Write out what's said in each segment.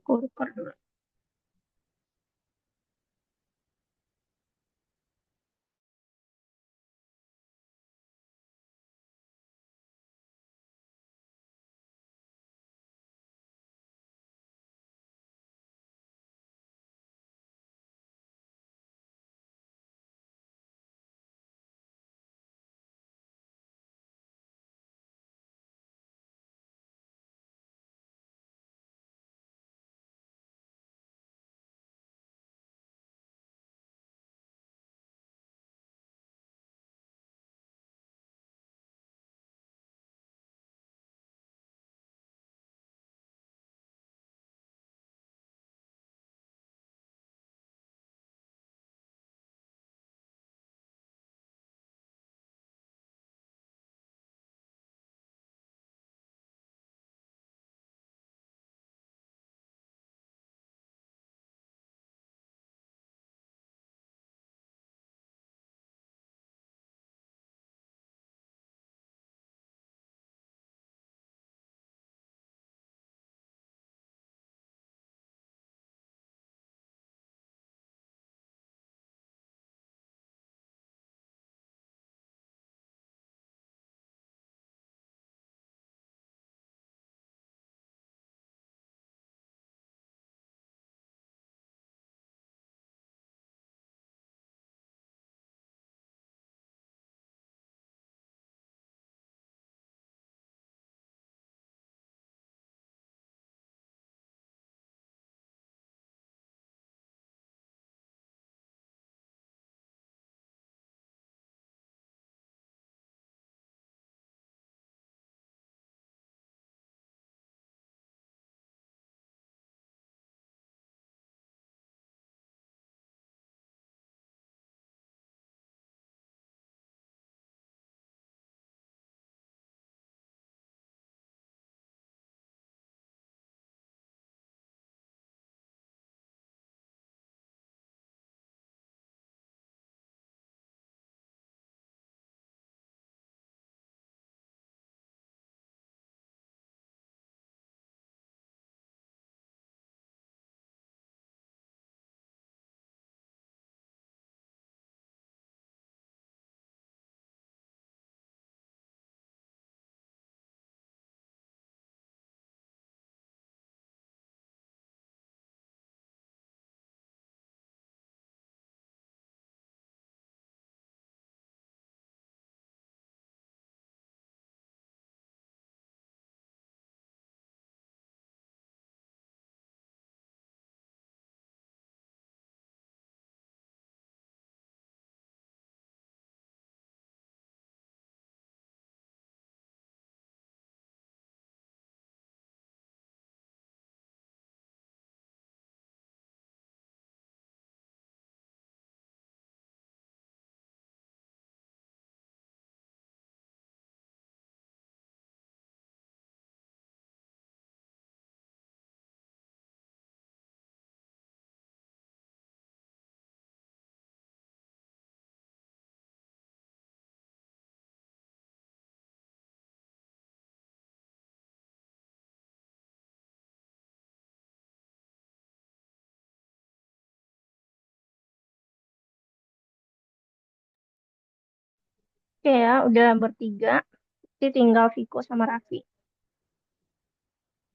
Aku record dulu. Oke ya, udah bertiga. Jadi tinggal Viko sama Raffi.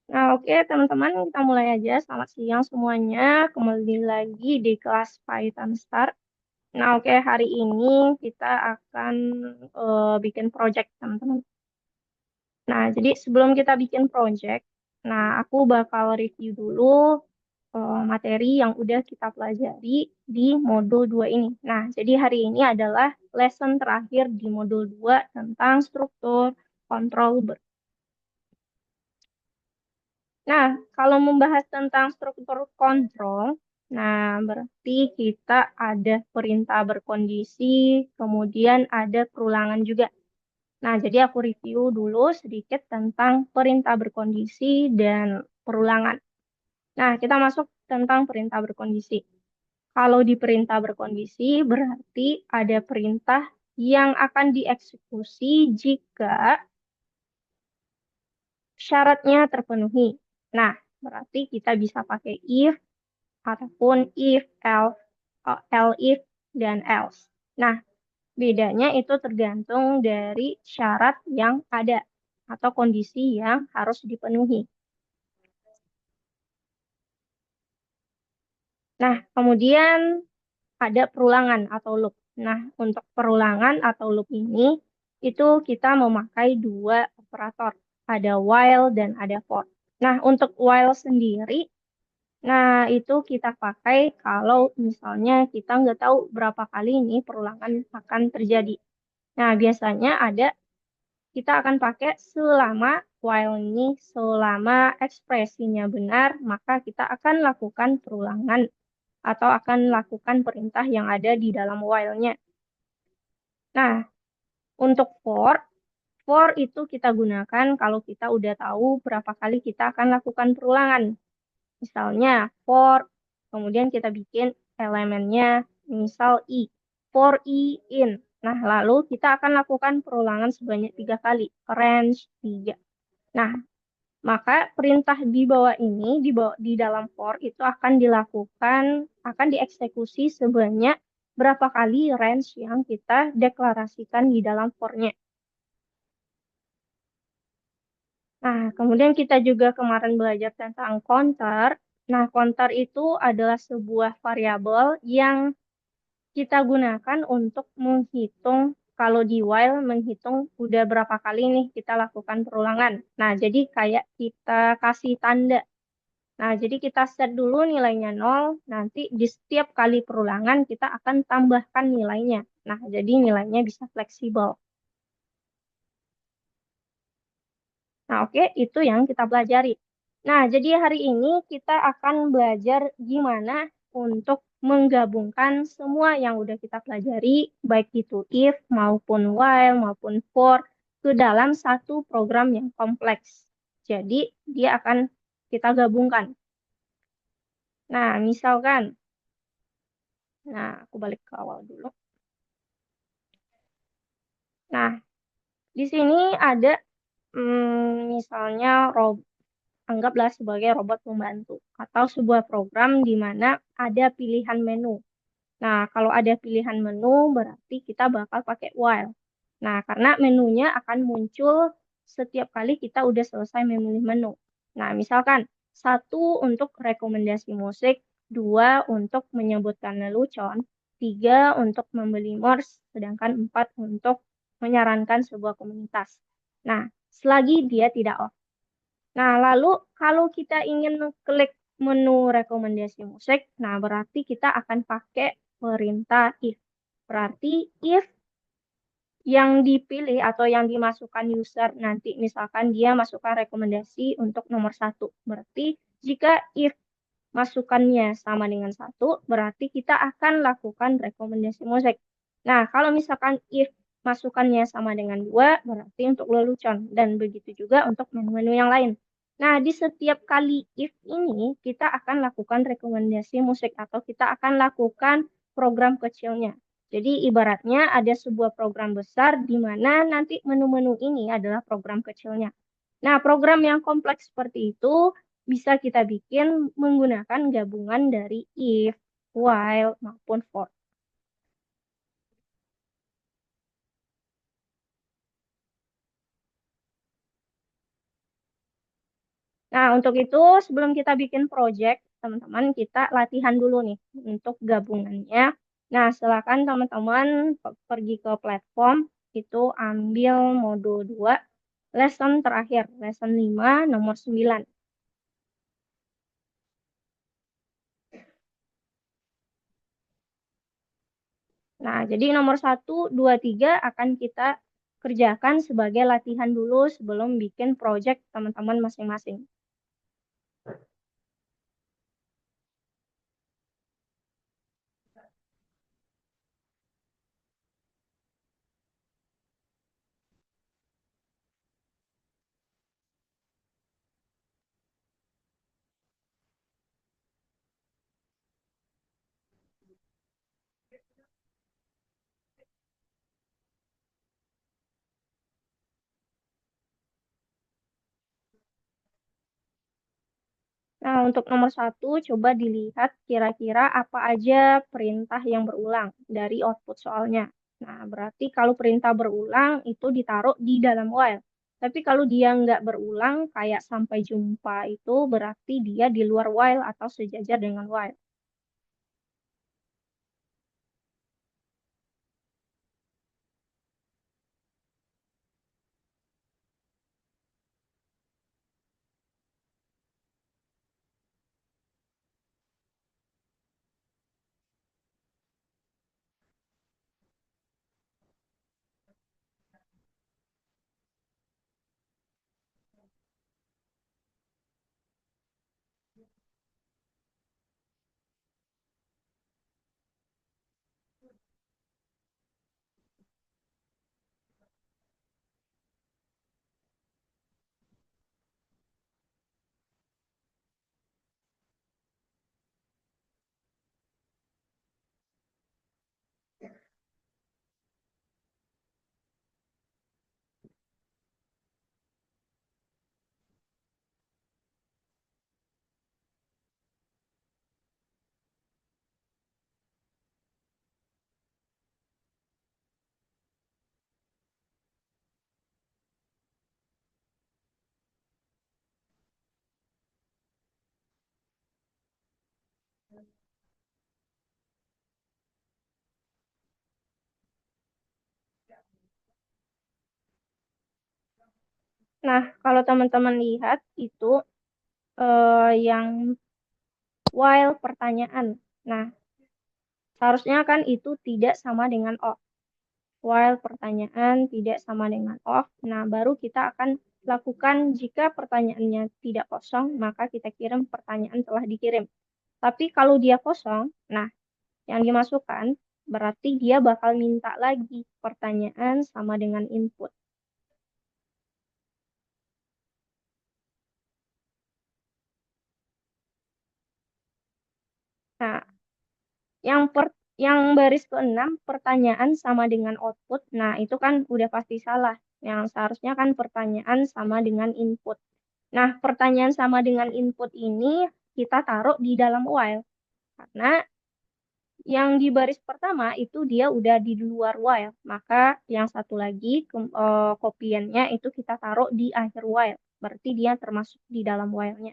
Nah, oke teman-teman, kita mulai aja. Selamat siang semuanya. Kembali lagi di kelas Python Start. Nah, oke hari ini kita akan bikin project, teman-teman. Nah, jadi sebelum kita bikin project, nah aku bakal review dulu materi yang udah kita pelajari di modul 2 ini. Nah, jadi hari ini adalah lesson terakhir di modul 2 tentang struktur kontrol. Nah, kalau membahas tentang struktur kontrol, nah berarti kita ada perintah berkondisi, kemudian ada perulangan juga. Nah, jadi aku review dulu sedikit tentang perintah berkondisi dan perulangan. Nah, kita masuk tentang perintah berkondisi. Kalau di perintah berkondisi, berarti ada perintah yang akan dieksekusi jika syaratnya terpenuhi. Nah, Berarti kita bisa pakai if ataupun if, else, if, dan else. Nah, bedanya itu tergantung dari syarat yang ada atau kondisi yang harus dipenuhi. Nah, kemudian ada perulangan atau loop. Nah, untuk perulangan atau loop ini, itu kita memakai dua operator. Ada while dan ada for. Nah, untuk while sendiri, nah itu kita pakai kalau misalnya kita nggak tahu berapa kali ini perulangan akan terjadi. Nah, biasanya kita akan pakai selama while ini, selama ekspresinya benar, maka kita akan lakukan perulangan atau akan lakukan perintah yang ada di dalam while-nya. Nah, untuk for itu kita gunakan kalau kita udah tahu berapa kali kita akan lakukan perulangan. Misalnya, for, kemudian kita bikin elemennya, misal i, for i in. Nah, lalu kita akan lakukan perulangan sebanyak 3 kali, range 3. Nah, maka perintah di bawah ini, di dalam for itu akan akan dieksekusi sebanyak berapa kali range yang kita deklarasikan di dalam for-nya. Nah, kemudian kita juga kemarin belajar tentang counter. Nah, counter itu adalah sebuah variabel yang kita gunakan untuk menghitung kalau di while menghitung udah berapa kali nih kita lakukan perulangan. Nah, jadi kayak kita kasih tanda. Nah, jadi kita set dulu nilainya 0, nanti di setiap kali perulangan kita akan tambahkan nilainya. Nah, jadi nilainya bisa fleksibel. Nah, oke, itu yang kita pelajari. Nah, jadi hari ini kita akan belajar gimana untuk menggabungkan semua yang udah kita pelajari, baik itu if, maupun while, maupun for, ke dalam satu program yang kompleks. Jadi, dia akan kita gabungkan. Nah, misalkan, nah, aku balik ke awal dulu. Nah, di sini ada misalnya anggaplah sebagai robot pembantu atau sebuah program di mana ada pilihan menu. Nah, kalau ada pilihan menu berarti kita bakal pakai while. Nah, karena menunya akan muncul setiap kali kita udah selesai memilih menu. Nah, misalkan satu untuk rekomendasi musik, dua untuk menyebutkan lelucon, tiga untuk membeli merch, sedangkan empat untuk menyarankan sebuah komunitas. Nah, selagi dia tidak off. Nah, lalu kalau kita ingin klik menu rekomendasi musik, nah berarti kita akan pakai perintah if. Berarti if yang dipilih atau yang dimasukkan user nanti misalkan dia masukkan rekomendasi untuk nomor satu. Berarti jika if masukannya sama dengan satu, berarti kita akan lakukan rekomendasi musik. Nah, kalau misalkan if masukannya sama dengan dua, berarti untuk lelucon. Dan begitu juga untuk menu-menu yang lain. Nah, di setiap kali if ini, kita akan lakukan rekomendasi musik atau kita akan lakukan program kecilnya. Jadi, ibaratnya ada sebuah program besar di mana nanti menu-menu ini adalah program kecilnya. Nah, program yang kompleks seperti itu bisa kita bikin menggunakan gabungan dari if, while, maupun for. Nah, untuk itu sebelum kita bikin project, teman-teman kita latihan dulu nih untuk gabungannya. Nah, silakan teman-teman pergi ke platform, itu ambil modul 2, lesson terakhir, lesson 5, nomor 9. Nah, jadi nomor 1, 2, 3 akan kita kerjakan sebagai latihan dulu sebelum bikin project teman-teman masing-masing. Nah, untuk nomor satu, coba dilihat kira-kira apa aja perintah yang berulang dari output soalnya. Nah, berarti kalau perintah berulang itu ditaruh di dalam while. Tapi kalau dia nggak berulang, kayak sampai jumpa itu berarti dia di luar while atau sejajar dengan while. Nah, kalau teman-teman lihat itu yang while pertanyaan. Nah, seharusnya kan itu tidak sama dengan off. While pertanyaan tidak sama dengan off. Nah, baru kita akan lakukan jika pertanyaannya tidak kosong, maka kita kirim pertanyaan telah dikirim. Tapi kalau dia kosong, nah yang dimasukkan berarti dia bakal minta lagi pertanyaan sama dengan input. Nah, yang yang baris ke-6 pertanyaan sama dengan output. Nah, itu kan udah pasti salah. Yang seharusnya kan pertanyaan sama dengan input. Nah, pertanyaan sama dengan input ini kita taruh di dalam while. Karena yang di baris pertama itu dia udah di luar while. Maka yang satu lagi kopiannya itu kita taruh di akhir while. Berarti dia termasuk di dalam while-nya.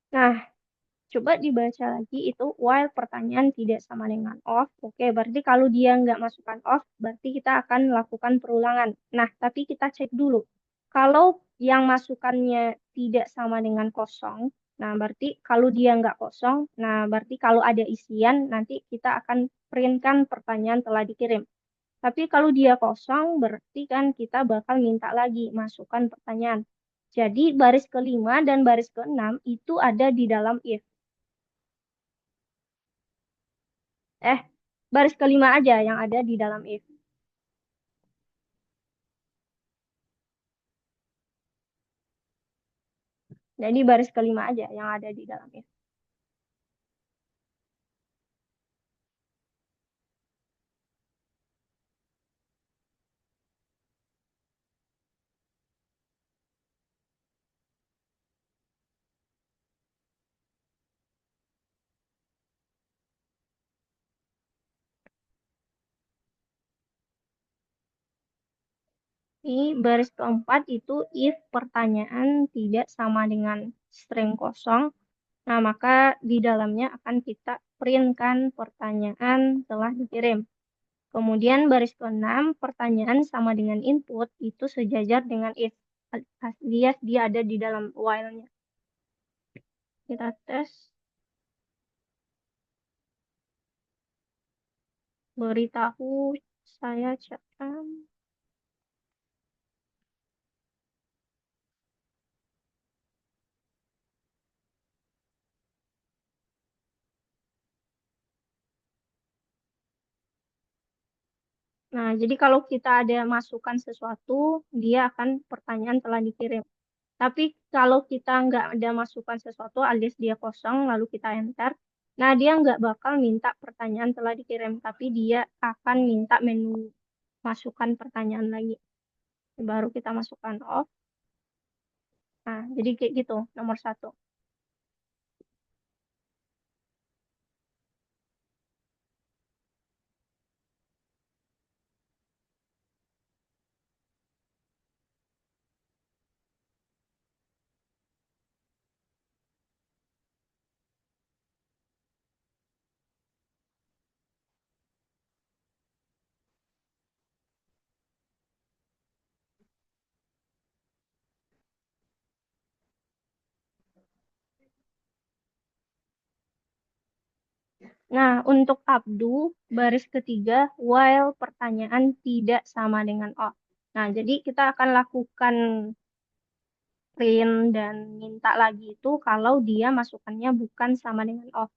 Nah, coba dibaca lagi itu while pertanyaan tidak sama dengan off. Oke, berarti kalau dia nggak masukkan off, berarti kita akan lakukan perulangan. Nah, tapi kita cek dulu. Kalau yang masukannya tidak sama dengan kosong, nah berarti kalau dia nggak kosong, nah berarti kalau ada isian, nanti kita akan printkan pertanyaan telah dikirim. Tapi kalau dia kosong, berarti kan kita bakal minta lagi masukkan pertanyaan. Jadi baris kelima dan baris keenam itu ada di dalam if. Eh, baris kelima aja yang ada di dalam if. Jadi baris kelima aja yang ada di dalam if. Di baris keempat itu if pertanyaan tidak sama dengan string kosong, nah maka di dalamnya akan kita printkan pertanyaan telah dikirim. Kemudian baris keenam pertanyaan sama dengan input itu sejajar dengan if alias dia ada di dalam while-nya. Kita tes, beritahu saya chatkan. Nah, jadi kalau kita ada masukan sesuatu, dia akan pertanyaan telah dikirim. Tapi kalau kita nggak ada masukan sesuatu alias dia kosong, lalu kita enter, nah dia nggak bakal minta pertanyaan telah dikirim, tapi dia akan minta menu masukkan pertanyaan lagi. Baru kita masukkan off. Nah, jadi kayak gitu, nomor satu. Nah, untuk Abdu, baris ketiga, while pertanyaan tidak sama dengan off. Nah, jadi kita akan lakukan print dan minta lagi itu kalau dia masukannya bukan sama dengan off.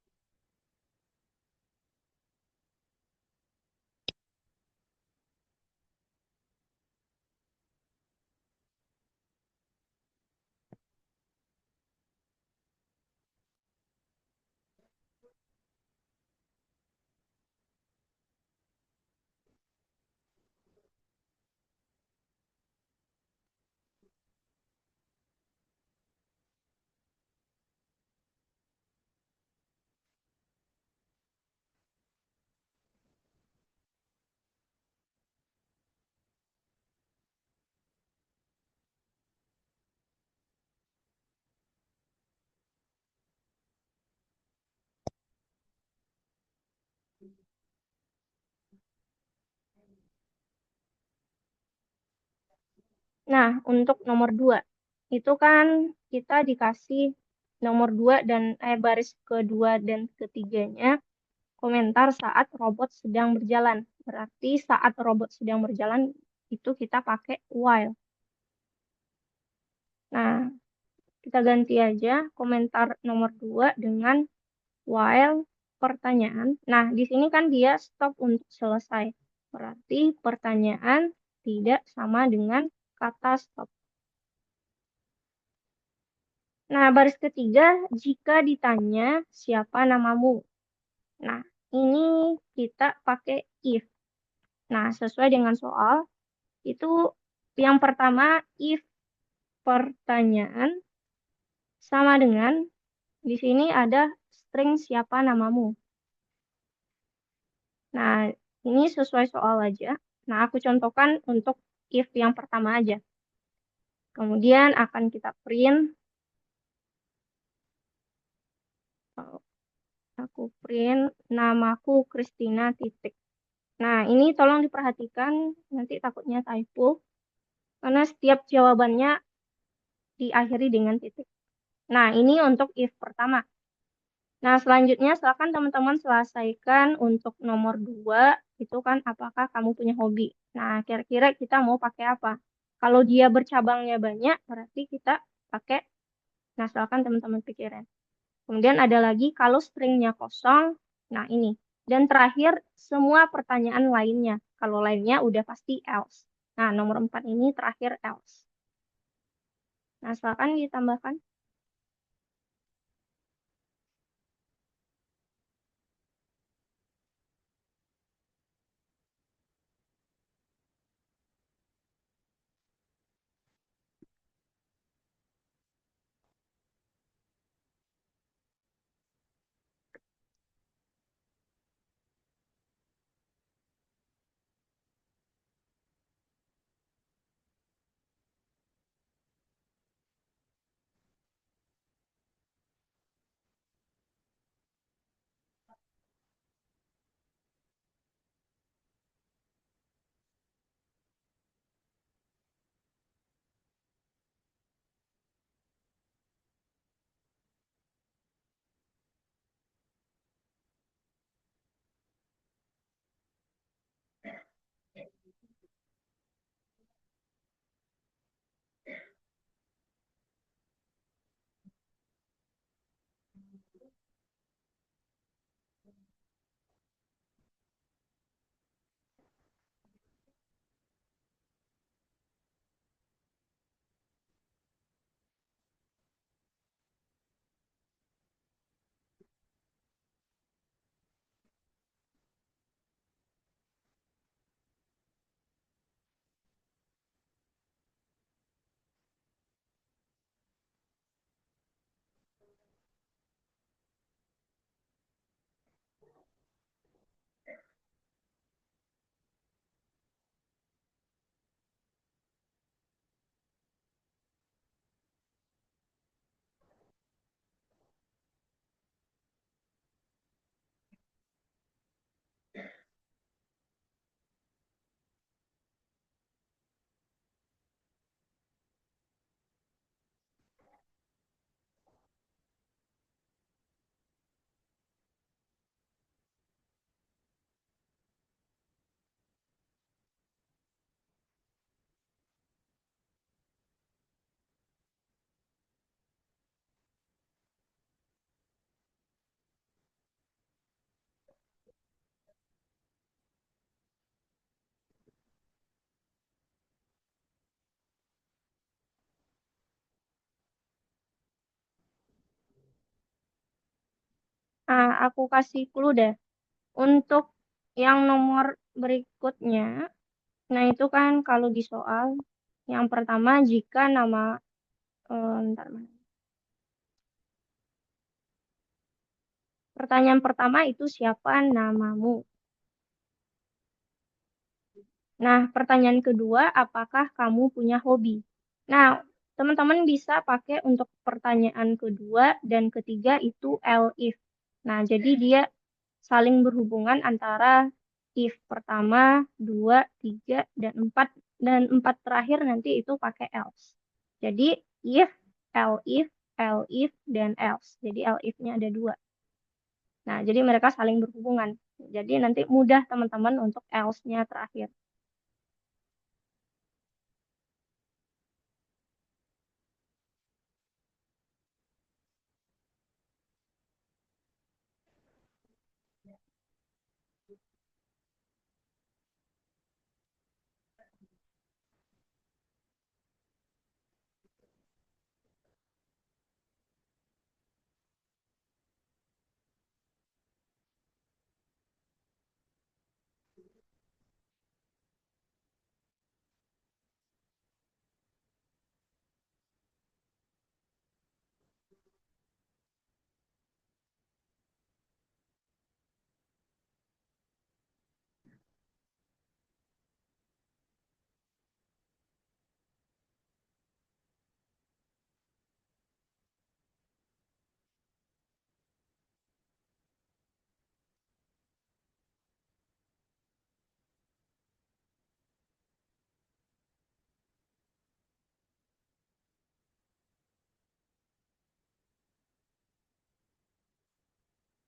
Nah, untuk nomor dua, itu kan kita dikasih nomor dua dan baris kedua dan ketiganya komentar saat robot sedang berjalan. Berarti saat robot sedang berjalan itu kita pakai while. Nah, kita ganti aja komentar nomor dua dengan while pertanyaan. Nah, di sini kan dia stop untuk selesai. Berarti pertanyaan tidak sama dengan kata stop. Nah, baris ketiga, jika ditanya siapa namamu. Nah, ini kita pakai if. Nah, sesuai dengan soal, itu yang pertama, if pertanyaan sama dengan, di sini ada string siapa namamu. Nah, ini sesuai soal aja. Nah, aku contohkan untuk if yang pertama aja. Kemudian akan kita print, aku print namaku Christina titik. Nah, ini tolong diperhatikan, nanti takutnya typo, karena setiap jawabannya diakhiri dengan titik. Nah, ini untuk if pertama. Nah, selanjutnya silakan teman-teman selesaikan untuk nomor dua, itu kan apakah kamu punya hobi. Nah, kira-kira kita mau pakai apa? Kalau dia bercabangnya banyak, berarti kita pakai, nah silakan teman-teman pikirin. Kemudian ada lagi, kalau stringnya kosong, nah ini. Dan terakhir, semua pertanyaan lainnya. Kalau lainnya udah pasti else. Nah, nomor 4 ini terakhir else. Nah, silakan ditambahkan. Nah, aku kasih clue deh. Untuk yang nomor berikutnya, nah itu kan kalau di soal, yang pertama jika nama, ntar, mana? Pertanyaan pertama itu siapa namamu? Nah, pertanyaan kedua, apakah kamu punya hobi? Nah, teman-teman bisa pakai untuk pertanyaan kedua dan ketiga itu if. Nah, jadi dia saling berhubungan antara if pertama, dua, tiga, dan empat. Dan empat terakhir nanti itu pakai else. Jadi if, if, dan else. Jadi if-nya ada dua. Nah, jadi mereka saling berhubungan. Jadi nanti mudah teman-teman untuk else-nya terakhir.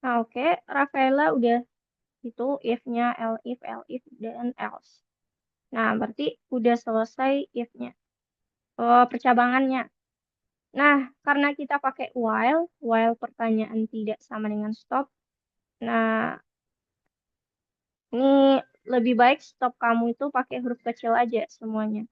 Nah, oke, Rafaela udah itu if-nya, if, dan else. Nah, berarti udah selesai if-nya. Oh, percabangannya. Nah, karena kita pakai while pertanyaan tidak sama dengan stop. Nah, ini lebih baik stop kamu itu pakai huruf kecil aja semuanya.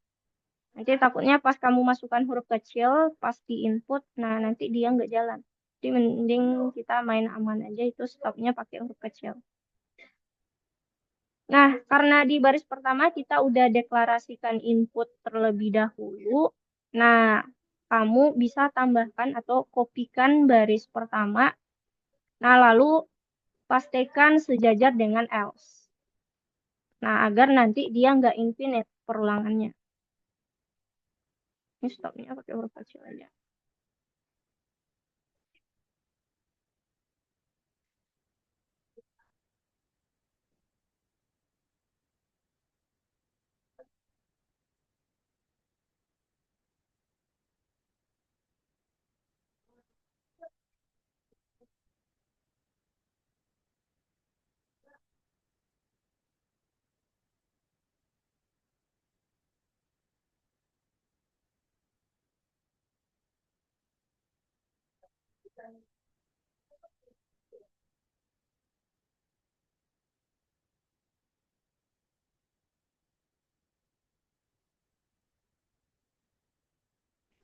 Nanti takutnya pas kamu masukkan huruf kecil, pas di input, nah nanti dia nggak jalan. Jadi mending kita main aman aja itu stopnya pakai huruf kecil. Nah, karena di baris pertama kita udah deklarasikan input terlebih dahulu. Nah, kamu bisa tambahkan atau kopikan baris pertama. Nah, lalu pastikan sejajar dengan else. Nah, agar nanti dia nggak infinite perulangannya. Ini stopnya pakai huruf kecil aja.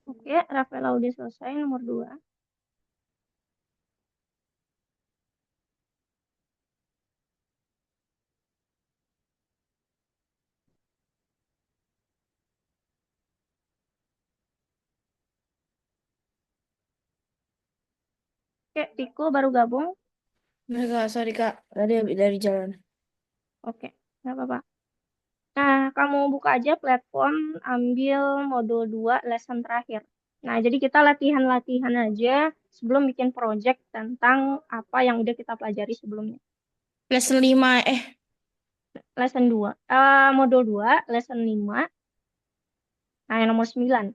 Oke, Rafaela udah selesai nomor 2. Oke, Tiko baru gabung. Enggak, Kak, sorry Kak. Tadi habis dari jalan. Oke, nggak apa-apa. Nah, kamu buka aja platform, ambil modul 2 lesson terakhir. Nah, jadi kita latihan-latihan aja sebelum bikin project tentang apa yang udah kita pelajari sebelumnya. Lesson 5, Lesson 2, modul 2 lesson 5. Nah, yang nomor 9.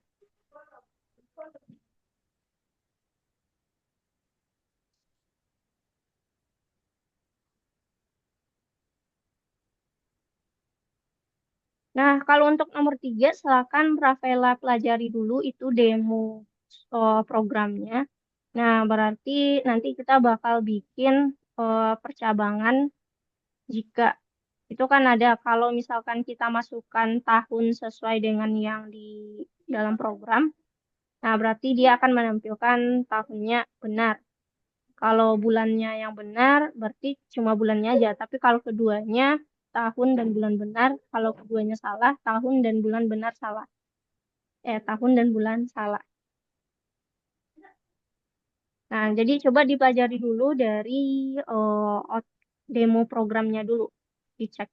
Nah, kalau untuk nomor 3, silakan Rafaela pelajari dulu itu demo programnya. Nah, berarti nanti kita bakal bikin percabangan jika itu kan ada kalau misalkan kita masukkan tahun sesuai dengan yang di dalam program, nah berarti dia akan menampilkan tahunnya benar. Kalau bulannya yang benar, berarti cuma bulannya aja. Tapi kalau keduanya tahun dan bulan benar, kalau keduanya salah, tahun dan bulan benar salah. Tahun dan bulan salah. Nah, jadi coba dipelajari dulu dari demo programnya dulu, dicek.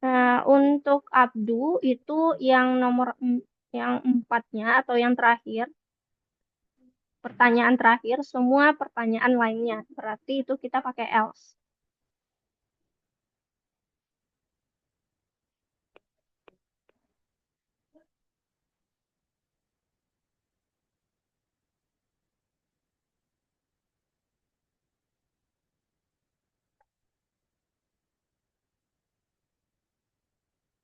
Nah, untuk Abdu itu yang yang empatnya atau yang terakhir, pertanyaan terakhir, semua pertanyaan lainnya. Berarti itu kita pakai else.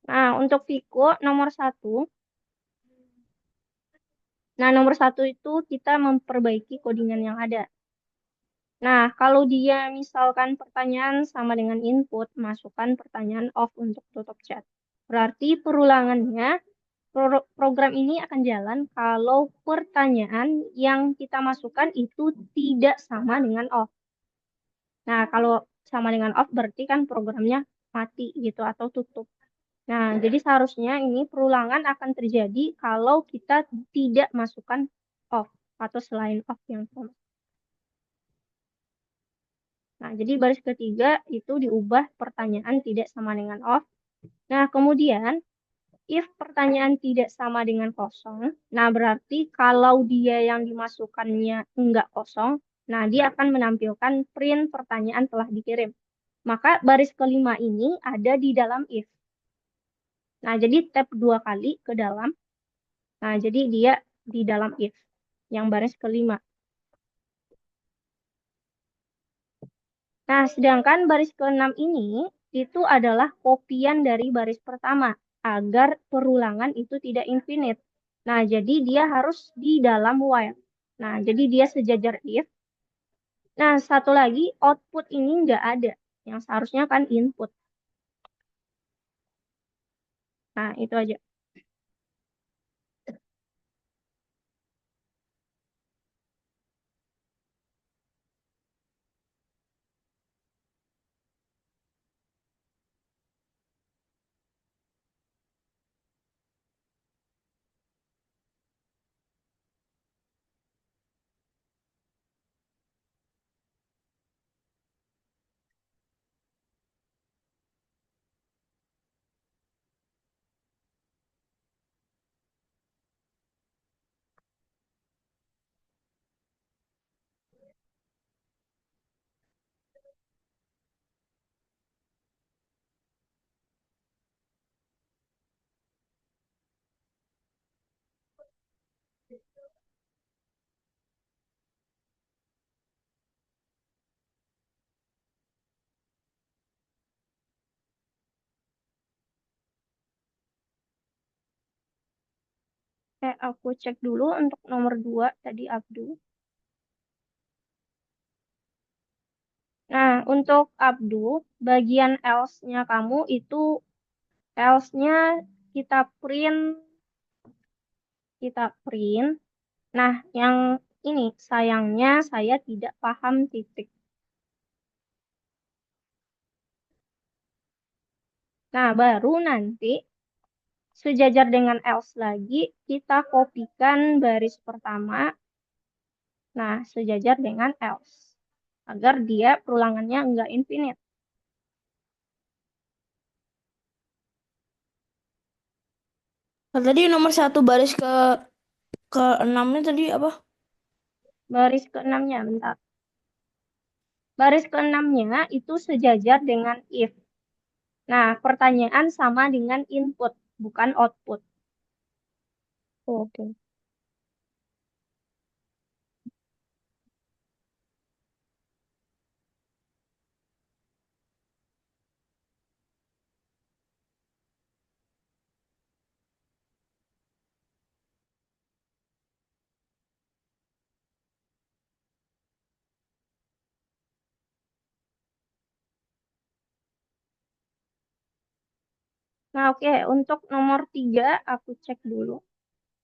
Nah, untuk Viko nomor 1. Nah, nomor 1 itu kita memperbaiki codingan yang ada. Nah, kalau dia misalkan pertanyaan sama dengan input, masukkan pertanyaan off untuk tutup chat. Berarti perulangannya, program ini akan jalan kalau pertanyaan yang kita masukkan itu tidak sama dengan off. Nah, kalau sama dengan off berarti kan programnya mati gitu atau tutup. Nah, jadi seharusnya ini perulangan akan terjadi kalau kita tidak masukkan off atau selain off yang sama. Nah, jadi baris ketiga itu diubah pertanyaan tidak sama dengan off. Nah, kemudian if pertanyaan tidak sama dengan kosong, nah berarti kalau dia yang dimasukkannya enggak kosong, nah dia akan menampilkan print pertanyaan telah dikirim. Maka baris kelima ini ada di dalam if. Nah, jadi tap 2 kali ke dalam. Nah, jadi dia di dalam if yang baris kelima. Nah, sedangkan baris keenam ini itu adalah kopian dari baris pertama agar perulangan itu tidak infinite. Nah, jadi dia harus di dalam while. Nah, jadi dia sejajar if. Nah, satu lagi output ini nggak ada. Yang seharusnya kan input. Nah, itu aja. Aku cek dulu untuk nomor 2 tadi Abdu. Nah, untuk Abdu, bagian else-nya kamu itu else-nya kita print, kita print. Nah, yang ini sayangnya saya tidak paham titik. Nah, baru nanti sejajar dengan else lagi, kita kopikan baris pertama. Nah, sejajar dengan else. Agar dia perulangannya enggak infinite. Tadi nomor 1 baris ke 6-nya tadi apa? Baris ke-6-nya, bentar. Baris ke-6-nya itu sejajar dengan if. Nah, pertanyaan sama dengan input, bukan output. Oke. Nah, oke. Untuk nomor 3, aku cek dulu.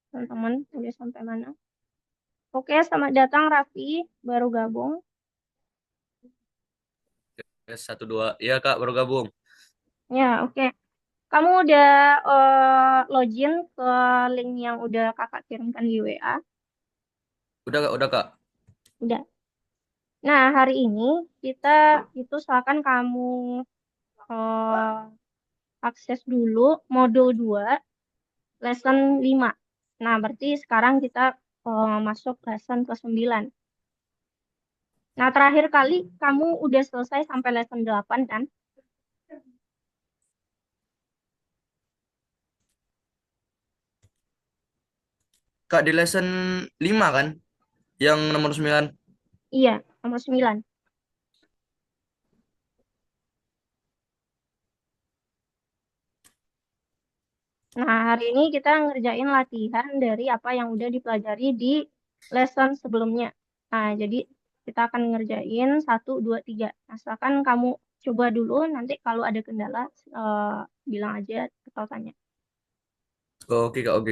Teman-teman, udah sampai mana? Oke, selamat datang Raffi, baru gabung. Satu dua, iya Kak baru gabung. Ya, oke. Kamu udah login ke link yang udah kakak kirimkan di WA? Udah Kak. Udah. Nah, hari ini kita itu seakan kamu eh, akses dulu modul 2 lesson 5. Nah, berarti sekarang kita masuk lesson ke-9. Nah, terakhir kali kamu udah selesai sampai lesson 8 kan? Kak di lesson 5 kan? Yang nomor 9. Iya, nomor 9. Nah, hari ini kita ngerjain latihan dari apa yang udah dipelajari di lesson sebelumnya. Nah, jadi kita akan ngerjain 1, 2, 3. Nah, silakan kamu coba dulu, nanti kalau ada kendala, eh, bilang aja atau tanya. Oke Kak, oke.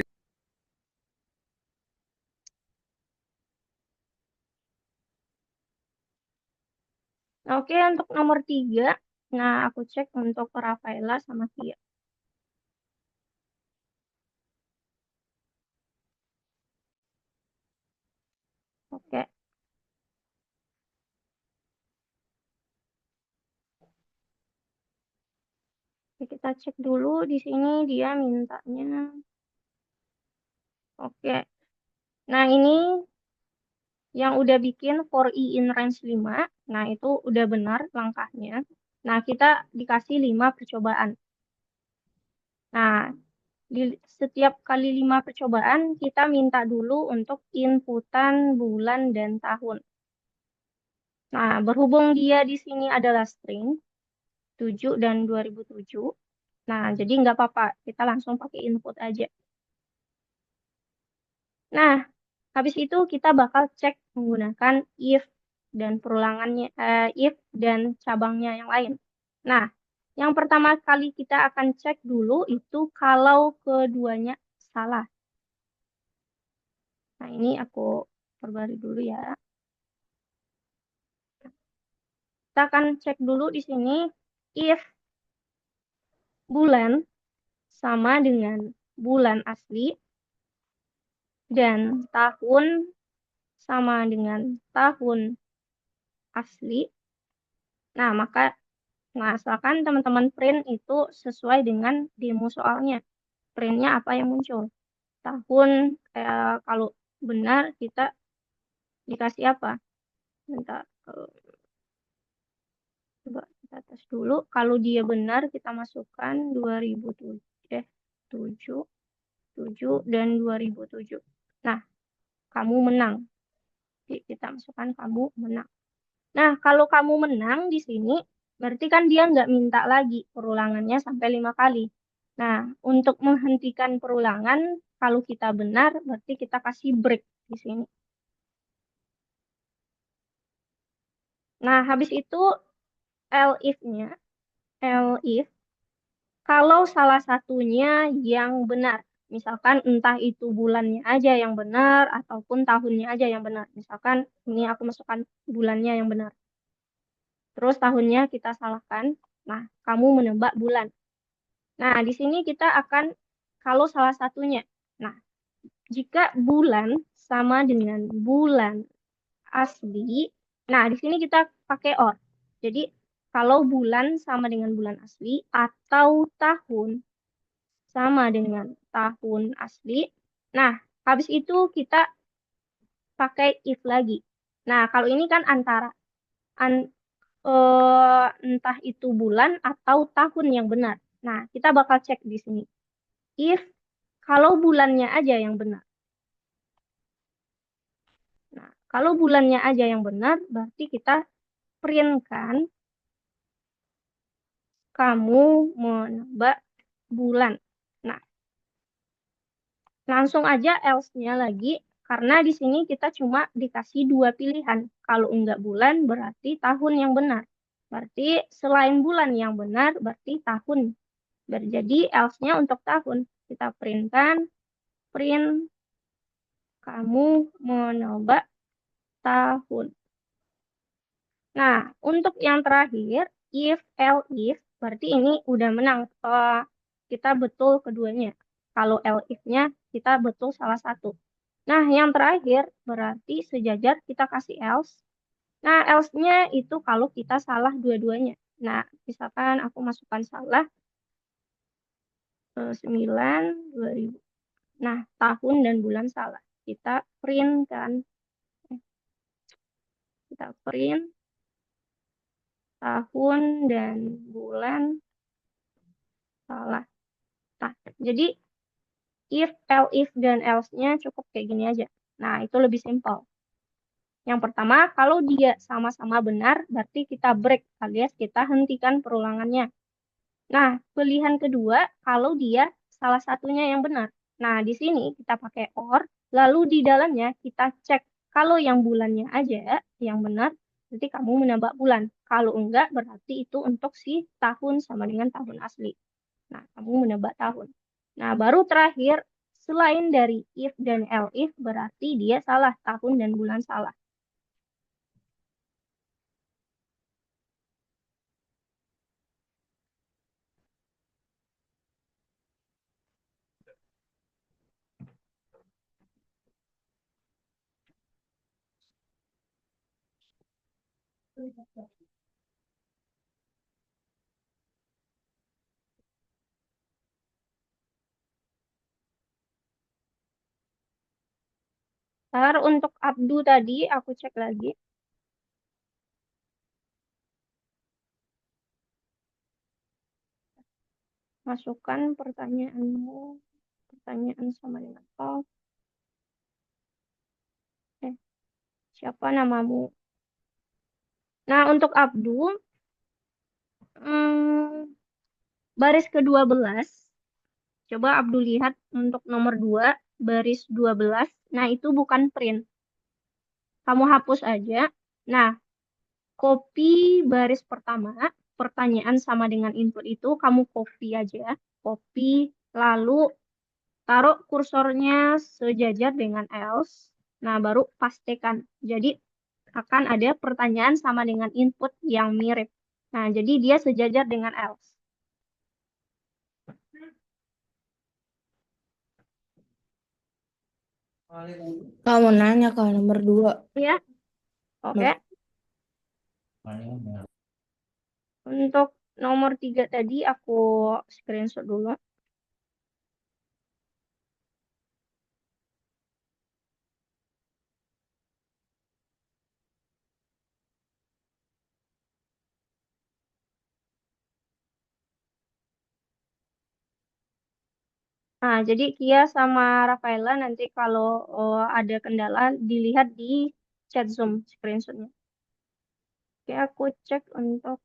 Nah, oke, untuk nomor 3, nah aku cek untuk Rafaela sama Kia. Oke, oke, kita cek dulu di sini dia mintanya. Oke, nah ini yang udah bikin for i in range 5, nah itu udah benar langkahnya. Nah, kita dikasih 5 percobaan. Nah, di setiap kali 5 percobaan, kita minta dulu untuk inputan bulan dan tahun. Nah, berhubung dia di sini adalah string, 7 dan 2007. Nah, jadi nggak apa-apa, kita langsung pakai input aja. Nah, habis itu kita bakal cek menggunakan if dan perulangannya, if dan cabangnya yang lain. Nah, yang pertama kali kita akan cek dulu itu kalau keduanya salah. Nah, ini aku perbarui dulu ya. Kita akan cek dulu di sini if bulan sama dengan bulan asli dan tahun sama dengan tahun asli. Nah, maka asalkan teman-teman print itu sesuai dengan demo soalnya. Printnya apa yang muncul? Tahun, kalau benar kita dikasih apa? Bentar, coba kita tes dulu. Kalau dia benar, kita masukkan 2007, 7, 7, dan 2007. Nah, kamu menang. Jadi, kita masukkan kamu menang. Nah, kalau kamu menang di sini, berarti kan dia nggak minta lagi perulangannya sampai 5 kali. Nah, untuk menghentikan perulangan, Kalau kita benar, berarti kita kasih break di sini. Nah, habis itu elif-nya, elif, kalau salah satunya yang benar. Misalkan entah itu bulannya aja yang benar, ataupun tahunnya aja yang benar. Misalkan ini aku masukkan bulannya yang benar. Terus tahunnya kita salahkan. Nah, kamu menebak bulan. Nah, di sini kita akan kalau salah satunya. Nah, jika bulan sama dengan bulan asli, nah di sini kita pakai or. Jadi, kalau bulan sama dengan bulan asli atau tahun sama dengan tahun asli, nah habis itu kita pakai if lagi. Nah, kalau ini kan antara entah itu bulan atau tahun yang benar. Nah, kita bakal cek di sini. If kalau bulannya aja yang benar. Nah, kalau bulannya aja yang benar, berarti kita print-kan kamu menebak bulan. Nah, langsung aja else-nya lagi, karena di sini kita cuma dikasih dua pilihan. Kalau enggak bulan, berarti tahun yang benar. Berarti selain bulan yang benar, berarti tahun. Jadi else-nya untuk tahun. Kita print-kan, print kamu menebak tahun. Nah, untuk yang terakhir, if, elif, berarti ini udah menang. Kita betul keduanya. Kalau elif-nya, kita betul salah satu. Nah, yang terakhir berarti sejajar kita kasih else. Nah, else-nya itu kalau kita salah dua-duanya. Nah, misalkan aku masukkan salah 9, 2000. Nah, tahun dan bulan salah. Kita print kan. Kita print tahun dan bulan salah. Nah, jadi if, elif, dan else-nya cukup kayak gini aja. Nah, itu lebih simpel. Yang pertama, kalau dia sama-sama benar, berarti kita break alias kita hentikan perulangannya. Nah, pilihan kedua, kalau dia salah satunya yang benar. Nah, di sini kita pakai or, lalu di dalamnya kita cek kalau yang bulannya aja yang benar, berarti kamu menambah bulan. Kalau enggak, berarti itu untuk si tahun sama dengan tahun asli. Nah, kamu menebak tahun. Nah, baru terakhir, selain dari if dan elif, berarti dia salah, tahun dan bulan salah. Ntar untuk Abdu tadi, aku cek lagi. Masukkan pertanyaanmu, pertanyaan sama dengan siapa namamu? Nah, untuk Abdu, baris ke-12, coba Abdu lihat untuk nomor 2, baris 12. Nah, itu bukan print. Kamu hapus aja. Nah, copy baris pertama, pertanyaan sama dengan input itu, kamu copy aja. Copy, lalu taruh kursornya sejajar dengan else. Nah, baru pastekan. Jadi, akan ada pertanyaan sama dengan input yang mirip. Nah, jadi dia sejajar dengan else. Kamu nanya ke nomor 2. Ya, oke. Untuk nomor 3 tadi aku screenshot dulu. Nah, jadi Kia sama Rafaela nanti kalau ada kendala dilihat di chat Zoom screenshotnya. Oke, aku cek untuk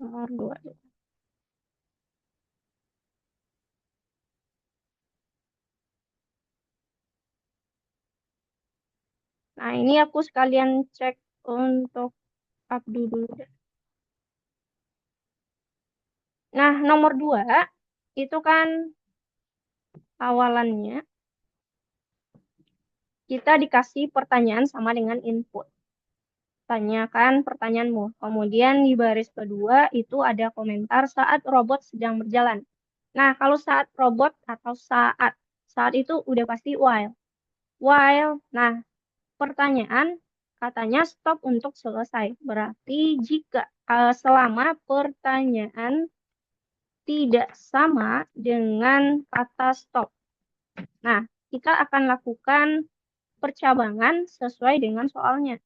nomor 2. Nah, ini aku sekalian cek untuk Abdu dulu deh. Nah, nomor 2 itu kan awalannya kita dikasih pertanyaan sama dengan input. Tanyakan pertanyaanmu. Kemudian di baris kedua itu ada komentar saat robot sedang berjalan. Nah, kalau saat robot atau saat itu udah pasti while. While, nah pertanyaan katanya stop untuk selesai. Berarti jika selama pertanyaan tidak sama dengan kata stop. Nah, kita akan lakukan percabangan sesuai dengan soalnya.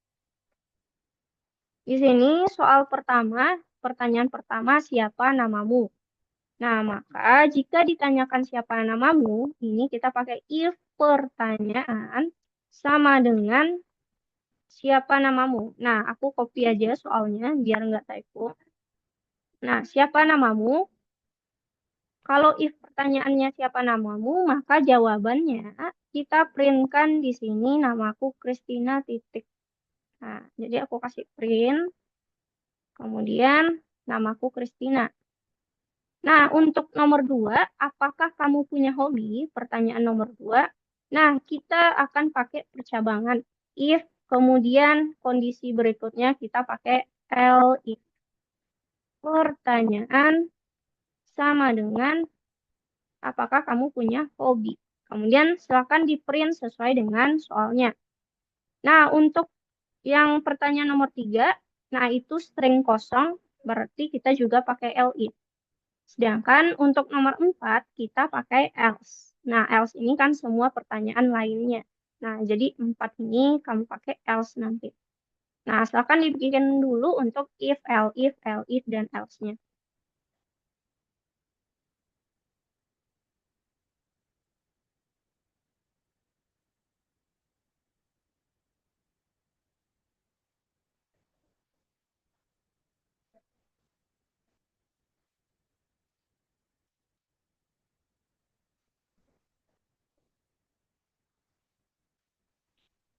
Di sini soal pertama, pertanyaan pertama, siapa namamu? Nah, maka jika ditanyakan siapa namamu, ini kita pakai if pertanyaan sama dengan siapa namamu. Nah, aku copy aja soalnya biar nggak typo. Nah, siapa namamu? Kalau if pertanyaannya siapa namamu, maka jawabannya kita printkan di sini namaku Christina titik. Nah, jadi aku kasih print, kemudian namaku Christina. Nah, untuk nomor 2, apakah kamu punya hobi? Pertanyaan nomor 2. Nah, kita akan pakai percabangan if, kemudian kondisi berikutnya kita pakai else. Pertanyaan sama dengan apakah kamu punya hobi. Kemudian silakan di print sesuai dengan soalnya. Nah, untuk yang pertanyaan nomor 3, nah itu string kosong, berarti kita juga pakai else. Sedangkan untuk nomor 4, kita pakai else. Nah, else ini kan semua pertanyaan lainnya. Nah, jadi 4 ini kamu pakai else nanti. Nah, silakan dibikin dulu untuk if, else if, dan else-nya.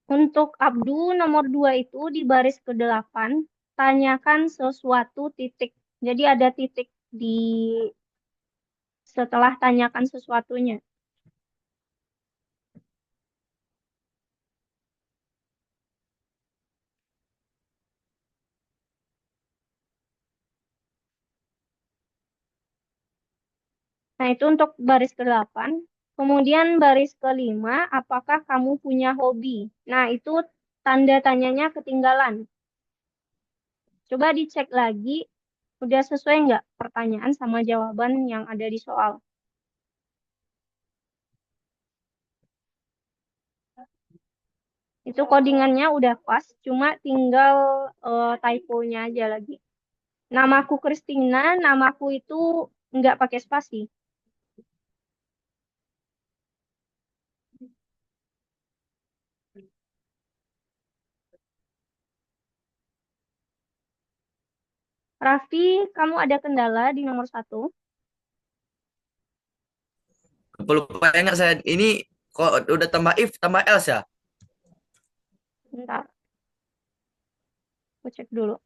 Untuk Abdu nomor 2 itu di baris ke-8, tanyakan sesuatu titik. Jadi ada titik di setelah tanyakan sesuatunya. Nah, itu untuk baris ke-8. Kemudian baris ke-5, apakah kamu punya hobi? Nah, itu tanda tanyanya ketinggalan. Coba dicek lagi, udah sesuai nggak pertanyaan sama jawaban yang ada di soal. Itu codingannya udah pas, cuma tinggal typo-nya aja lagi. Namaku Christina, namaku itu nggak pakai spasi. Raffi, kamu ada kendala di nomor 1? Lupa ingat saya ini kok udah tambah if tambah else ya. Bentar, aku cek dulu.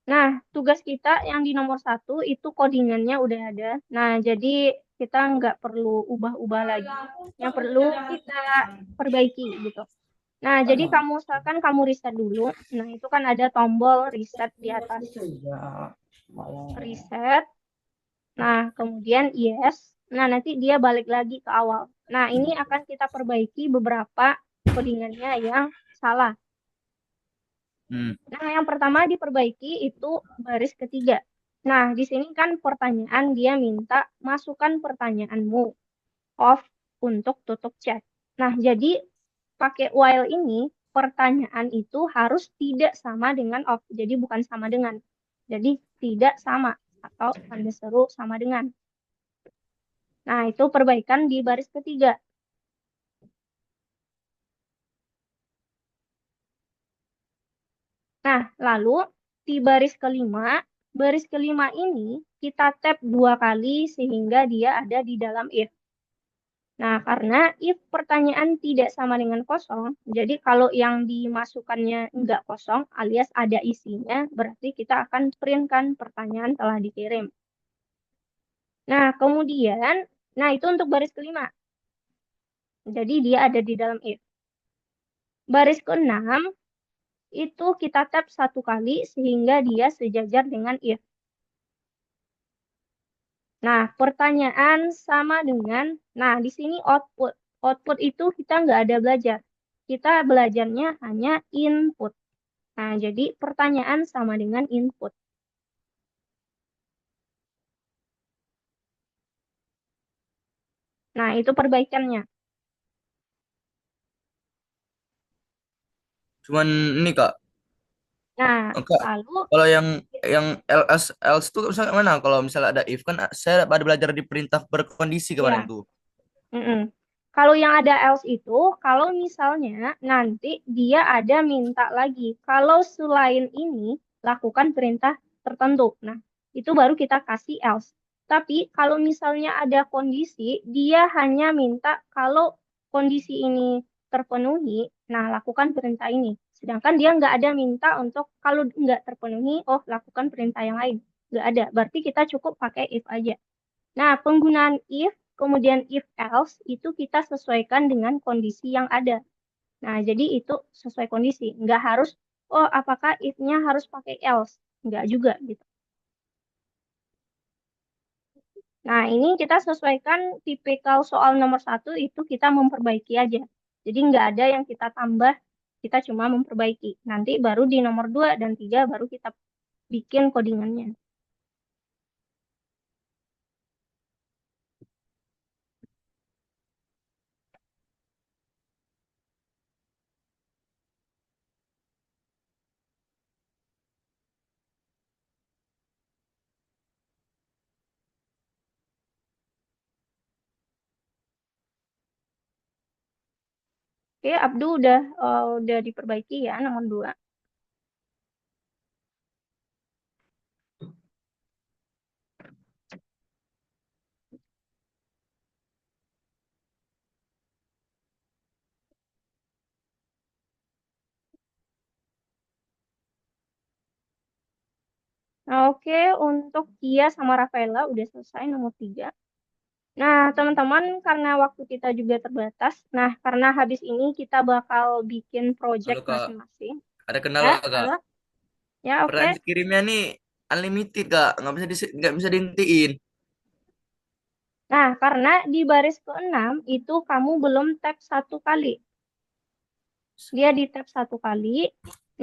Nah, tugas kita yang di nomor 1 itu codingannya udah ada. Nah, jadi kita nggak perlu ubah-ubah lagi. Yang perlu kita perbaiki gitu. Nah, jadi kamu misalkan kamu reset dulu. Nah, itu kan ada tombol reset di atas. Reset. Nah, kemudian yes. Nah, nanti dia balik lagi ke awal. Nah, ini akan kita perbaiki beberapa codingannya yang salah. Nah, yang pertama diperbaiki itu baris ketiga. Nah, di sini kan pertanyaan dia minta masukkan pertanyaanmu off untuk tutup chat. Nah, jadi pakai while ini pertanyaan itu harus tidak sama dengan off. Jadi bukan sama dengan. Jadi tidak sama atau tanda seru sama dengan. Nah, itu perbaikan di baris ketiga. Nah, lalu di baris kelima ini kita tap 2 kali sehingga dia ada di dalam if. Nah, karena if pertanyaan tidak sama dengan kosong, jadi kalau yang dimasukkannya enggak kosong alias ada isinya, berarti kita akan printkan pertanyaan telah dikirim. Nah, kemudian, nah itu untuk baris kelima. Jadi dia ada di dalam if. Baris keenam itu kita tap satu kali sehingga dia sejajar dengan if. Nah, pertanyaan sama dengan, nah di sini output. Output itu kita nggak ada belajar. Kita belajarnya hanya input. Nah, jadi pertanyaan sama dengan input. Nah, itu perbaikannya. Cuman ini Kak, Nah, Kak, lalu, kalau yang else tuh misalnya mana? Kalau misalnya ada if kan saya pada belajar di perintah berkondisi kemarin ya, tuh. mm-mm. Kalau yang ada else itu, kalau misalnya nanti dia ada minta lagi. Kalau selain ini, lakukan perintah tertentu. Nah, itu baru kita kasih else. Tapi kalau misalnya ada kondisi, dia hanya minta kalau kondisi ini terpenuhi, nah lakukan perintah ini. Sedangkan dia nggak ada minta untuk kalau nggak terpenuhi, oh lakukan perintah yang lain. Nggak ada. Berarti kita cukup pakai if aja. Nah, penggunaan if, kemudian if else, itu kita sesuaikan dengan kondisi yang ada. Nah, jadi itu sesuai kondisi. Nggak harus, oh apakah if-nya harus pakai else? Nggak juga gitu. Nah, ini kita sesuaikan tipikal soal nomor satu itu kita memperbaiki aja. Jadi nggak ada yang kita tambah, kita cuma memperbaiki. Nanti baru di nomor 2 dan 3 baru kita bikin codingannya. Oke, Abdu udah diperbaiki ya nomor 2. Nah, oke, untuk Kia sama Rafaela udah selesai nomor 3. Nah, teman-teman, karena waktu kita juga terbatas, nah, karena habis ini kita bakal bikin project Halo Kak, masing-masing. ada Ya, kendala Kak. halo? Ya, oke. Pertanyaan kirimnya nih unlimited Kak, nggak bisa dihentiin. Nah, karena di baris ke-6 itu kamu belum tap satu kali. Dia di tap satu kali.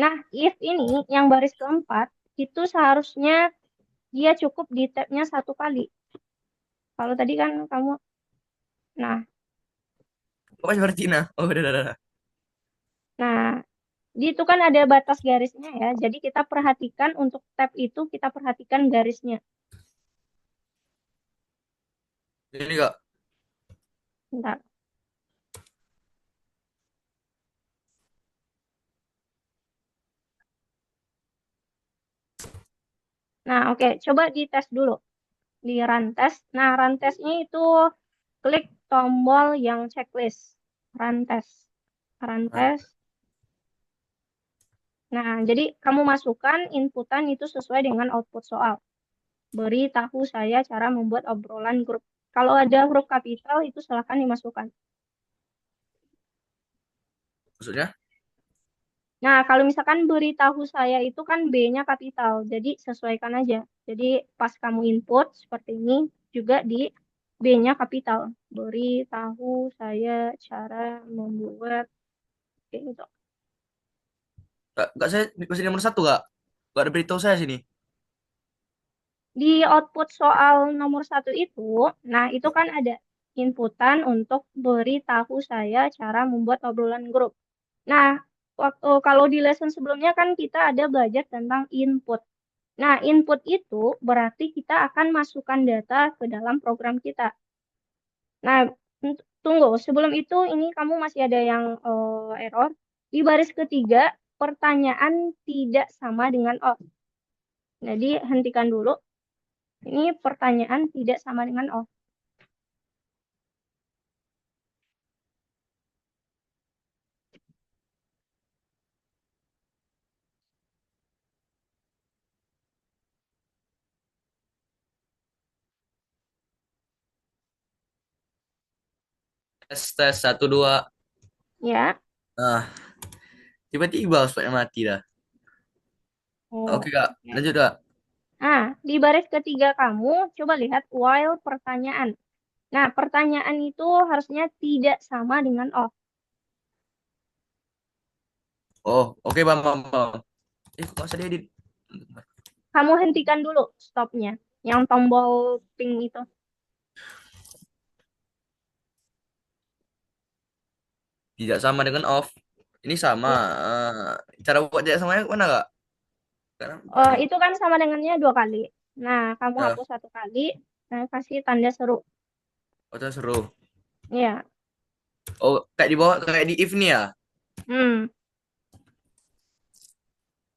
Nah, if ini yang baris keempat, itu seharusnya dia cukup di tapnya satu kali. Kalau tadi kan kamu, nah, Kok masih Cina? Oh udah. nah, di itu kan ada batas garisnya ya. Jadi kita perhatikan untuk tab itu kita perhatikan garisnya. Ini Kak, Bentar. Nah, oke, coba dites dulu di run test. Nah, run testnya itu klik tombol yang checklist. Run test. Run test. Nah, jadi kamu masukkan inputan itu sesuai dengan output soal. Beri tahu saya cara membuat obrolan grup. Kalau ada huruf kapital itu silakan dimasukkan. maksudnya? Nah, kalau misalkan beritahu saya itu kan B-nya kapital, jadi sesuaikan aja. Jadi pas kamu input seperti ini juga di B-nya kapital. Beritahu saya cara membuat kayak gitu. Kak, saya masih nomor satu Kak. Gak ada beritahu saya sini. Di output soal nomor satu itu, nah itu kan ada inputan untuk beritahu saya cara membuat obrolan grup. Nah, waktu kalau di lesson sebelumnya kan kita ada belajar tentang input. Nah, input itu berarti kita akan masukkan data ke dalam program kita. Nah, tunggu, sebelum itu ini kamu masih ada yang error. Di baris ketiga, pertanyaan tidak sama dengan off. Jadi, hentikan dulu. Ini pertanyaan tidak sama dengan off. tes satu dua. Ya. Nah, tiba-tiba hotspotnya mati dah. Oke Oh, kak, oke. lanjut kak. Nah, di baris ketiga kamu coba lihat while pertanyaan. Nah, pertanyaan itu harusnya tidak sama dengan off. Oh, oke bang, bang, bang. Kok usah diedit? Kamu hentikan dulu stopnya, yang tombol pink itu. Tidak sama dengan off. Ini sama. Ya. Cara buat tidak samanya mana kak? Karena banyak. Itu kan sama dengannya 2 kali. Nah, kamu Ya, hapus 1 kali, nah kasih tanda seru. oh, seru. Ya. Oh, kayak di bawah, kayak di if nih ya? Hmm.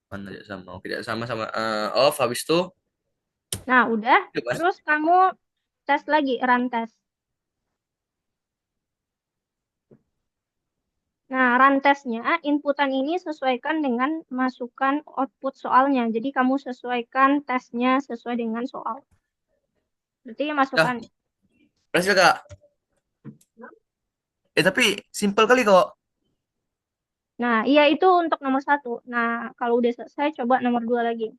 Mana tidak sama? Oke, tidak sama sama off. Habis itu, Nah, udah. itu kan? Terus kamu tes lagi, run tes. Nah, run tesnya, inputan ini sesuaikan dengan masukan output soalnya. Jadi kamu sesuaikan tesnya sesuai dengan soal. Berarti Dah, masukan. berhasil kak. Tapi simple kali kok. Nah, iya itu untuk nomor 1. Nah, kalau udah selesai, coba nomor 2 lagi.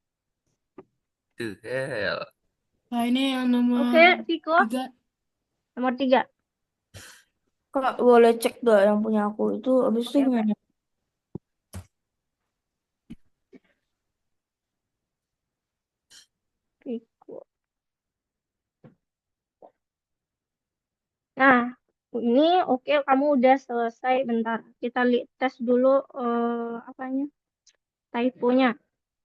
Tuh, hell. Nah, ini yang nomor Oke, Viko, 3. nomor 3. Kak, boleh cek gak yang punya aku itu habis itu Oke, oke. gimana? Viko. Nah, ini oke, kamu udah selesai. Bentar, kita tes dulu apanya? Typonya.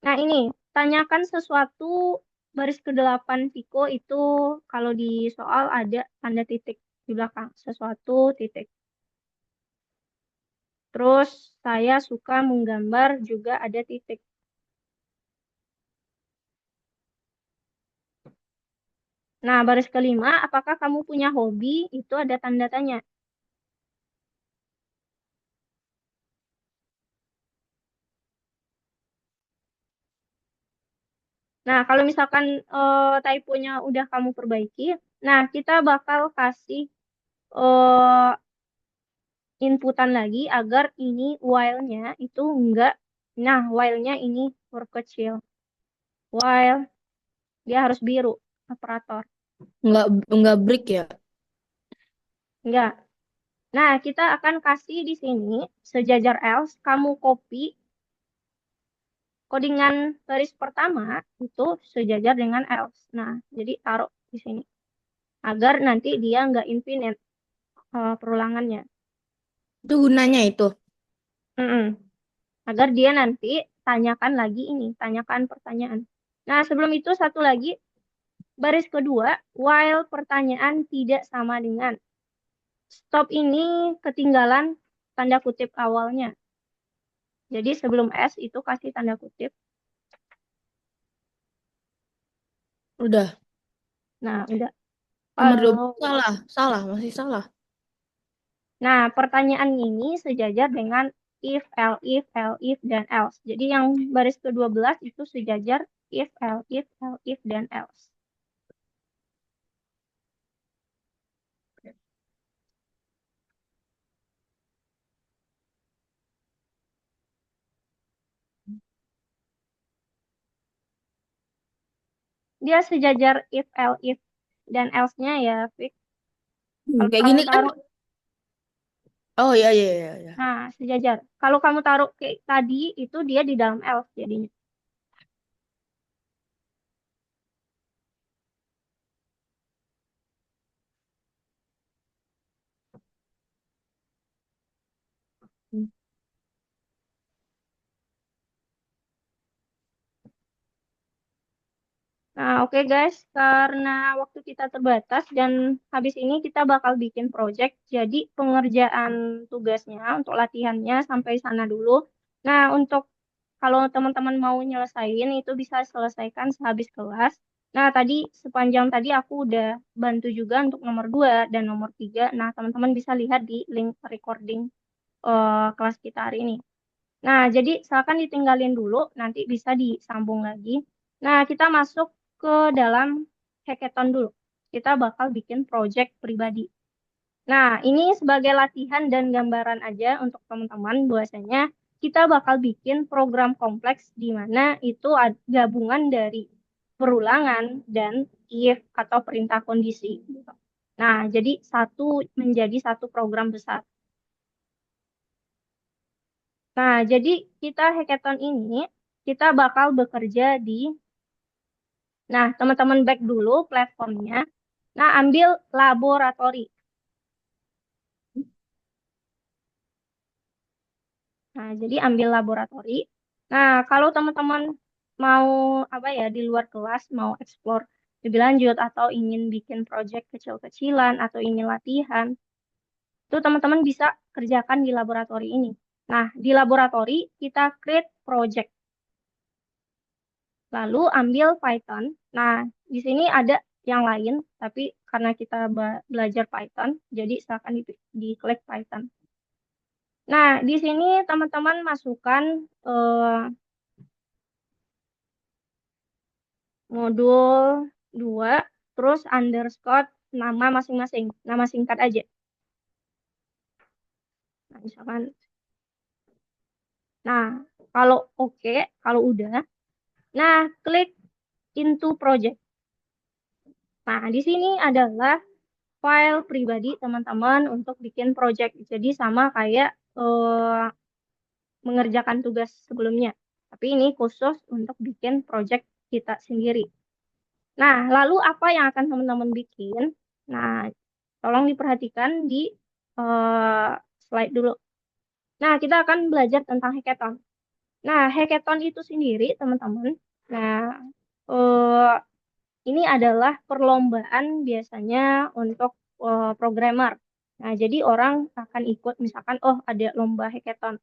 Nah, ini tanyakan sesuatu baris ke-8 Viko itu kalau di soal ada tanda titik di belakang. Sesuatu titik. Terus saya suka menggambar juga ada titik. Nah, baris kelima, apakah kamu punya hobi? Itu ada tanda tanya. Nah, kalau misalkan typonya udah kamu perbaiki, nah kita bakal kasih eh, inputan lagi agar ini while-nya itu enggak. Nah, while-nya ini huruf kecil. While dia harus biru, operator. Nggak nggak break ya? Enggak. Nah, kita akan kasih di sini sejajar else, kamu copy codingan baris pertama itu sejajar dengan else. Nah, jadi taruh di sini agar nanti dia nggak infinite perulangannya. Itu gunanya itu. Mm-mm. Agar dia nanti tanyakan lagi ini, tanyakan pertanyaan. Nah, sebelum itu satu lagi, baris kedua, while pertanyaan tidak sama dengan. Stop ini ketinggalan tanda kutip awalnya. Jadi sebelum S itu kasih tanda kutip. Udah. Nah, udah. Nomor Kalau 12 salah. Salah, masih salah. Nah, pertanyaan ini sejajar dengan if, dan else. Jadi yang baris ke-12 itu sejajar if, else, dan else. Dia sejajar if, dan else-nya ya, Fik. Kalau Kayak kamu gini kan. taruh, Oh iya iya iya iya. nah sejajar. Kalau kamu taruh kayak tadi, itu dia di dalam else jadinya. Nah, oke guys, karena waktu kita terbatas dan habis ini kita bakal bikin project, jadi pengerjaan tugasnya untuk latihannya sampai sana dulu. Nah, untuk kalau teman-teman mau nyelesain itu bisa selesaikan sehabis kelas. Nah, tadi sepanjang tadi aku udah bantu juga untuk nomor 2 dan nomor 3. Nah, teman-teman bisa lihat di link recording kelas kita hari ini. Nah, jadi silakan ditinggalin dulu, nanti bisa disambung lagi. Nah, kita masuk ke dalam hackathon dulu. Kita bakal bikin project pribadi. Nah, ini sebagai latihan dan gambaran aja untuk teman-teman, bahwasanya kita bakal bikin program kompleks di mana itu gabungan dari perulangan dan if atau perintah kondisi, gitu. Nah, jadi menjadi satu program besar. Nah, jadi kita hackathon ini, kita bakal bekerja di, nah, teman-teman back dulu platformnya. Nah, ambil laboratori. Nah, jadi ambil laboratori. Nah, kalau teman-teman mau apa ya di luar kelas, mau explore lebih lanjut atau ingin bikin project kecil-kecilan atau ingin latihan, itu teman-teman bisa kerjakan di laboratori ini. Nah, di laboratori kita create project, lalu ambil Python. Nah, di sini ada yang lain, tapi karena kita belajar Python, jadi silakan diklik Python. Nah, di sini teman-teman masukkan modul 2 terus underscore nama masing-masing, nama singkat aja. Nah, misalkan, nah, kalau oke, kalau udah, nah, klik into project. Nah, di sini adalah file pribadi teman-teman untuk bikin project. Jadi sama kayak mengerjakan tugas sebelumnya. Tapi ini khusus untuk bikin project kita sendiri. Nah, lalu apa yang akan teman-teman bikin? Nah, tolong diperhatikan di eh, slide dulu. Nah, kita akan belajar tentang hackathon. Nah, hackathon itu sendiri, teman-teman. Nah, eh, ini adalah perlombaan biasanya untuk programmer. Nah, jadi orang akan ikut, misalkan, oh ada lomba hackathon.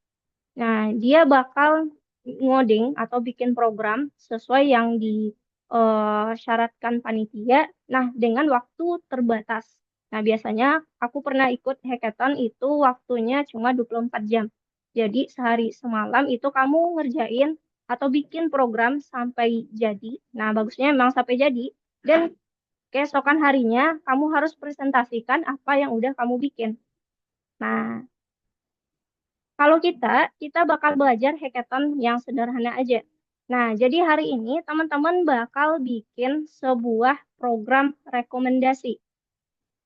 Nah, dia bakal ngoding atau bikin program sesuai yang disyaratkan panitia. Nah, dengan waktu terbatas. Nah, biasanya aku pernah ikut hackathon itu waktunya cuma 24 jam. Jadi, sehari semalam itu kamu ngerjain atau bikin program sampai jadi. Nah, bagusnya memang sampai jadi. Dan keesokan harinya kamu harus presentasikan apa yang udah kamu bikin. Nah, kalau kita bakal belajar hackathon yang sederhana aja. Nah, jadi hari ini teman-teman bakal bikin sebuah program rekomendasi.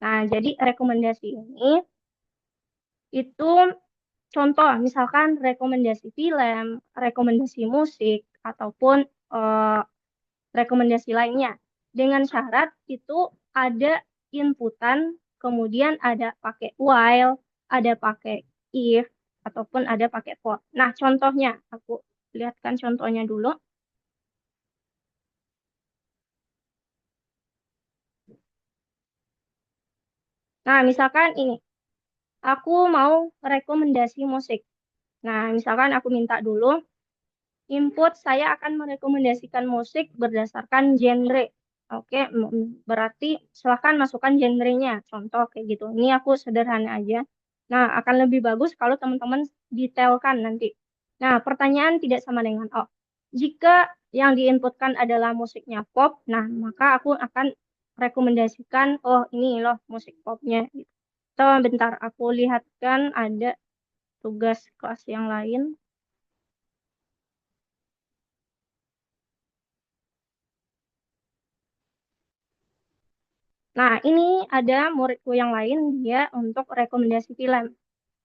Nah, jadi rekomendasi ini itu contoh, misalkan rekomendasi film, rekomendasi musik, ataupun eh, rekomendasi lainnya. Dengan syarat itu ada inputan, kemudian ada pakai while, ada pakai if, ataupun ada pakai for. Nah, contohnya, aku lihatkan contohnya dulu. Nah, misalkan ini, aku mau rekomendasi musik. Nah, misalkan aku minta dulu, input saya akan merekomendasikan musik berdasarkan genre. Oke, berarti silahkan masukkan genrenya. Contoh kayak gitu. Ini aku sederhana aja. Nah, akan lebih bagus kalau teman-teman detailkan nanti. Nah, pertanyaan tidak sama dengan oh. Jika yang diinputkan adalah musiknya pop, nah maka aku akan rekomendasikan oh ini loh musik popnya. Gitu. Atau bentar aku lihatkan ada tugas kelas yang lain. Nah, ini ada muridku yang lain, dia untuk rekomendasi film.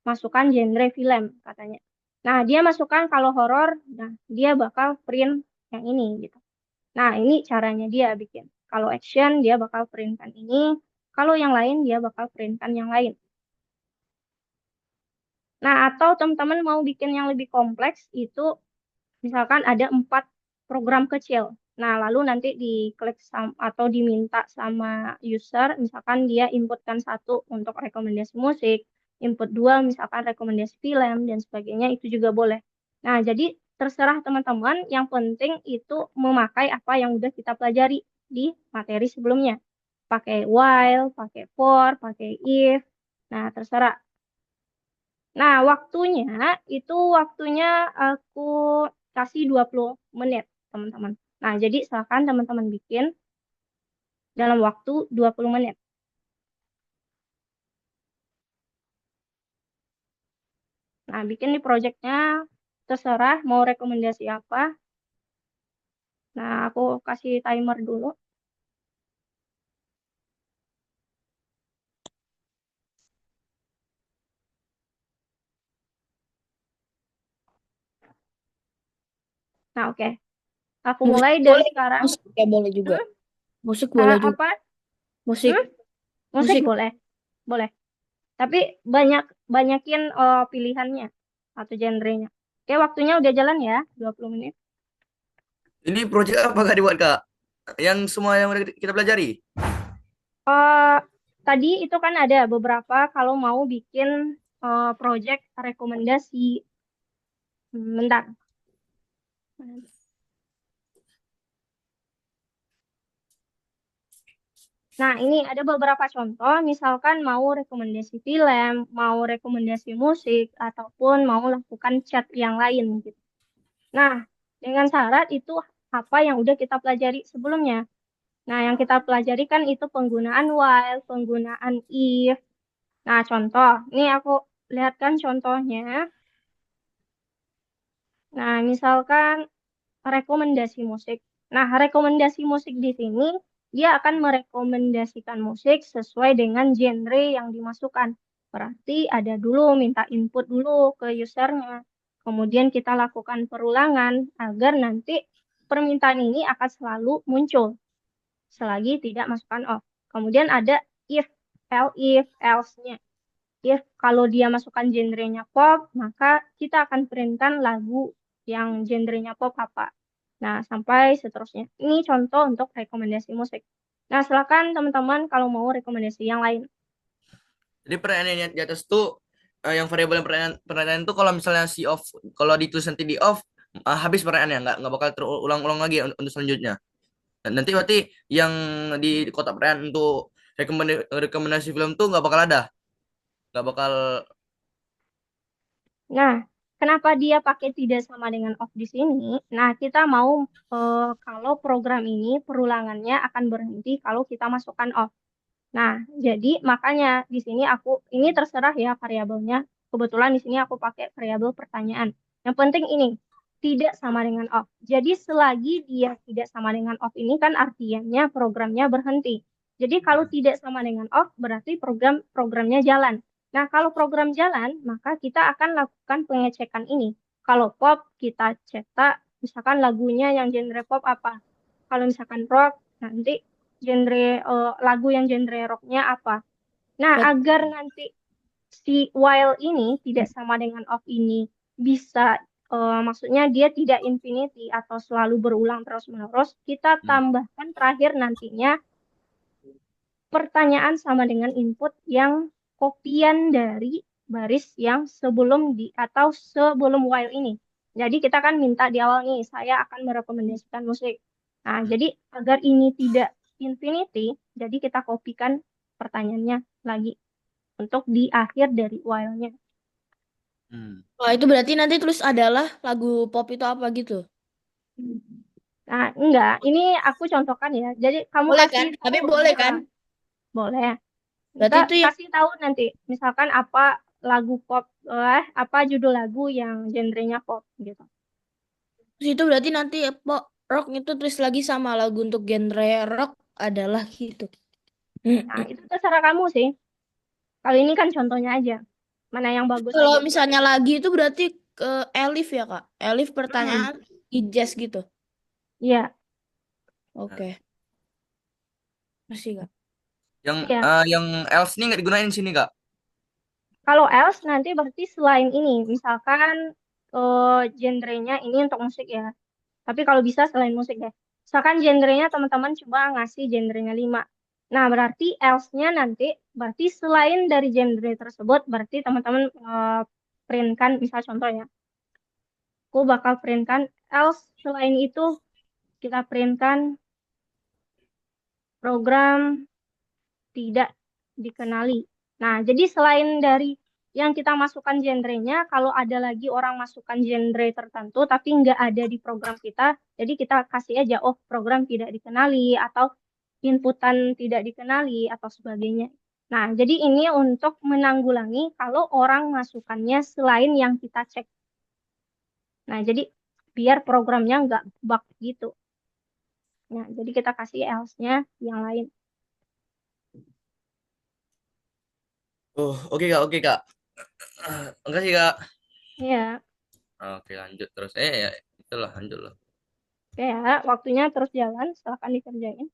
Masukkan genre film, katanya. Nah, dia masukkan kalau horor, nah, dia bakal print yang ini, gitu. Nah, ini caranya dia bikin. Kalau action, dia bakal printkan ini. Kalau yang lain, dia bakal printkan yang lain. Nah, atau teman-teman mau bikin yang lebih kompleks, itu misalkan ada 4 program kecil. Nah, lalu nanti diklik atau diminta sama user, misalkan dia inputkan satu untuk rekomendasi musik, input dua misalkan rekomendasi film, dan sebagainya, itu juga boleh. Nah, jadi terserah teman-teman, yang penting itu memakai apa yang udah kita pelajari di materi sebelumnya. Pakai while, pakai for, pakai if, nah terserah. Nah, waktunya aku kasih 20 menit, teman-teman. Nah, jadi silakan teman-teman bikin dalam waktu 20 menit. Nah, bikin di projectnya terserah mau rekomendasi apa. Nah, aku kasih timer dulu. Nah, oke. Aku Musik mulai dari boleh, sekarang. musik ya boleh juga. Hmm? Musik boleh juga. Apa? Musik, Hmm? Musik musik. boleh. Boleh. Tapi banyakin pilihannya atau genrenya. Oke, waktunya udah jalan ya, 20 menit. Ini project apa Kak dibuat Kak? Yang semua yang udah kita pelajari? Eh tadi itu kan ada beberapa kalau mau bikin project rekomendasi. Bentar. Nah, ini ada beberapa contoh, misalkan mau rekomendasi film, mau rekomendasi musik, ataupun mau lakukan chat yang lain gitu. Nah, dengan syarat itu apa yang udah kita pelajari sebelumnya. Nah, yang kita pelajari kan itu penggunaan while, penggunaan if. Nah, contoh, ini aku lihatkan contohnya. Nah, misalkan rekomendasi musik. Nah, rekomendasi musik di sini dia akan merekomendasikan musik sesuai dengan genre yang dimasukkan. Berarti ada dulu minta input dulu ke usernya. Kemudian kita lakukan perulangan agar nanti permintaan ini akan selalu muncul selagi tidak masukkan off. Kemudian ada if, if, else-nya. If kalau dia masukkan genrenya pop, maka kita akan printkan lagu yang genrenya pop apa. Nah, sampai seterusnya. Ini contoh untuk rekomendasi musik. Nah, silakan teman-teman kalau mau rekomendasi yang lain. Jadi pertanyaan yang di atas tuh yang variabel pertanyaan tuh kalau misalnya si off, kalau ditulis nanti di off, habis pertanyaannya nggak bakal terulang-ulang lagi untuk selanjutnya. Dan nanti berarti yang di kotak pertanyaan untuk rekomendasi film tuh nggak bakal ada, nggak bakal. Nah, kenapa dia pakai tidak sama dengan off di sini? Nah, kita mau kalau program ini perulangannya akan berhenti kalau kita masukkan off. Nah, jadi makanya di sini ini terserah ya variabelnya. Kebetulan di sini aku pakai variabel pertanyaan. Yang penting ini tidak sama dengan off. Jadi selagi dia tidak sama dengan off ini kan artinya programnya berhenti. Jadi kalau tidak sama dengan off berarti programnya jalan. Nah, kalau program jalan, maka kita akan lakukan pengecekan ini. Kalau pop kita cetak misalkan lagunya yang genre pop apa. Kalau misalkan rock nanti lagu yang genre rocknya apa. Nah, Ber- agar nanti si while ini tidak sama dengan off ini bisa maksudnya dia tidak infinity atau selalu berulang terus-menerus, kita Hmm. tambahkan terakhir nantinya pertanyaan sama dengan input yang kopian dari baris yang sebelum atau sebelum while ini. Jadi kita kan minta di awal nih, saya akan merekomendasikan musik. Nah, jadi agar ini tidak infinity, jadi kita kopikan pertanyaannya lagi untuk di akhir dari while-nya. Hmm. Wah, itu berarti nanti tulis adalah lagu pop itu apa gitu. Nah, enggak, ini aku contohkan ya. Jadi kamu Boleh kasih kan? tahu Tapi boleh apa? kan? Boleh. Berarti Kita itu yang kasih tahu nanti, misalkan apa lagu pop, apa judul lagu yang genrenya pop gitu. itu berarti nanti pop rock itu tulis lagi sama lagu untuk genre rock adalah gitu. Nah, itu terserah kamu sih. Kalau ini kan contohnya aja. Mana yang bagus Kalau aja. misalnya lagi itu berarti ke Elif ya Kak. Elif Hmm, pertanyaan ijaz gitu. iya, Oke, masih Kak. iya. Yang else ini nggak digunain di sini Kak. Kalau else nanti berarti selain ini, misalkan genrenya ini untuk musik ya. Tapi kalau bisa selain musik deh. Misalkan genrenya teman-teman coba ngasih genrenya 5. Nah, berarti else-nya nanti, berarti selain dari genre tersebut, berarti teman-teman printkan, misal contoh ya, aku bakal printkan else selain itu kita printkan program tidak dikenali. Nah, jadi selain dari yang kita masukkan genrenya, kalau ada lagi orang masukkan genre tertentu tapi nggak ada di program kita, jadi kita kasih aja, oh program tidak dikenali atau inputan tidak dikenali atau sebagainya. Nah, jadi ini untuk menanggulangi kalau orang masukannya selain yang kita cek. Nah, jadi biar programnya nggak bug gitu. Nah, jadi kita kasih else-nya yang lain. Oh, oke Kak, oke Kak. Makasih Kak. Ya, Oke, lanjut terus. Ya, itulah lanjut lah. oke ya, waktunya terus jalan, silahkan dikerjain.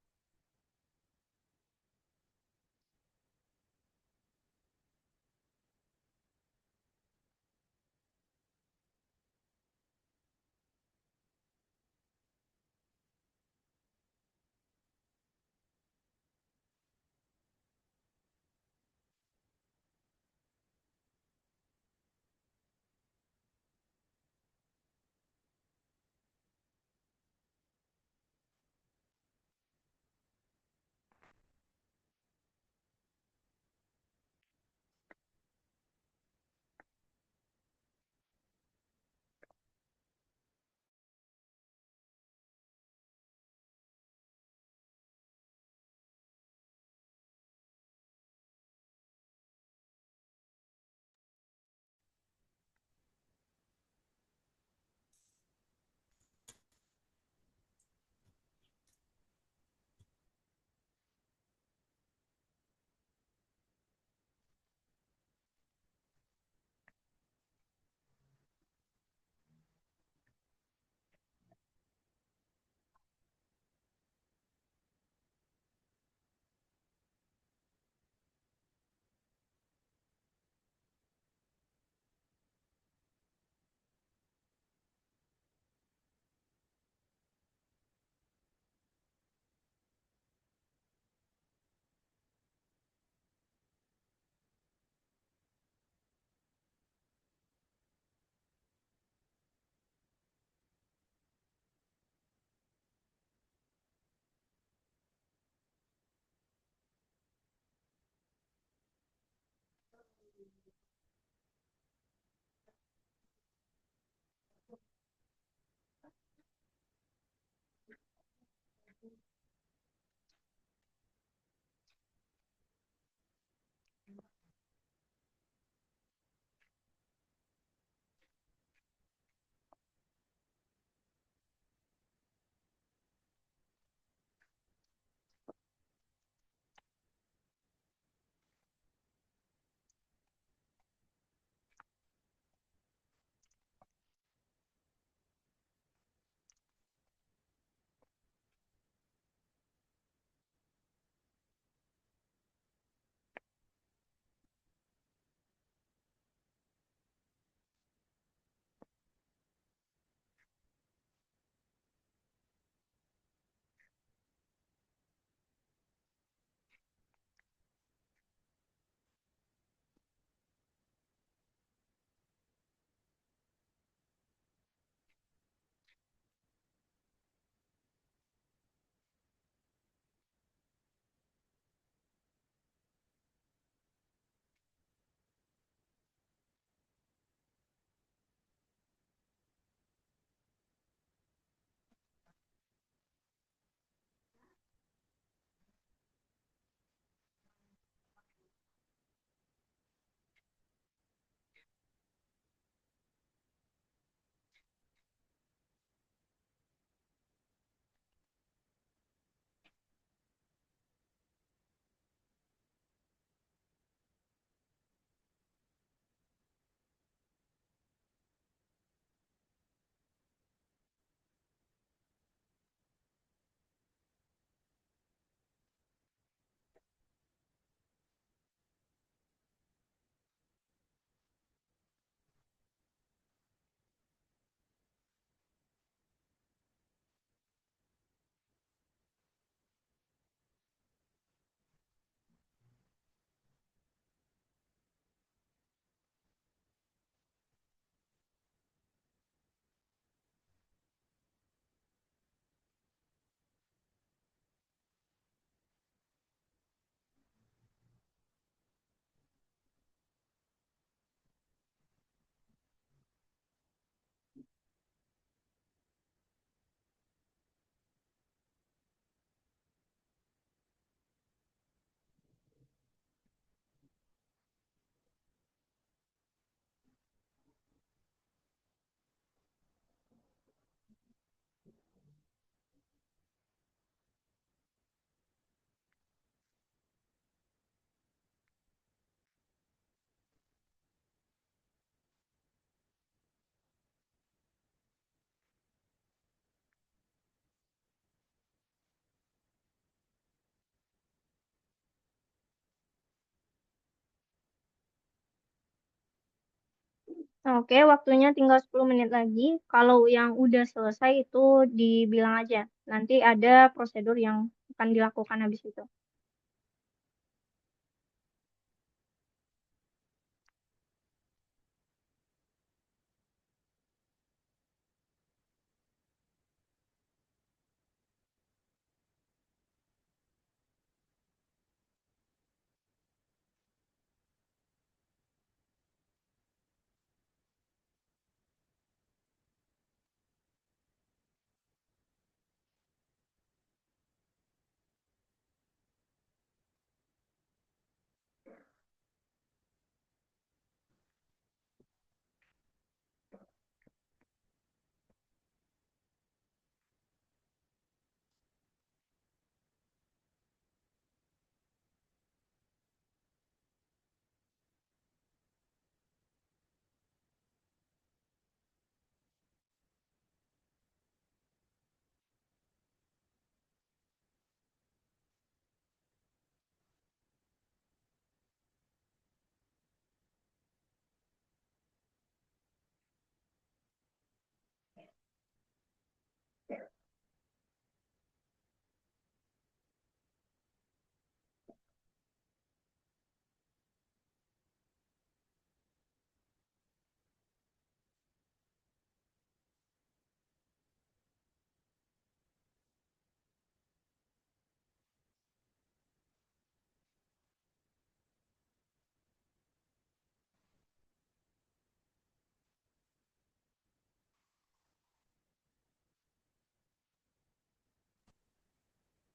Oke, waktunya tinggal 10 menit lagi. Kalau yang udah selesai itu dibilang aja. Nanti ada prosedur yang akan dilakukan habis itu.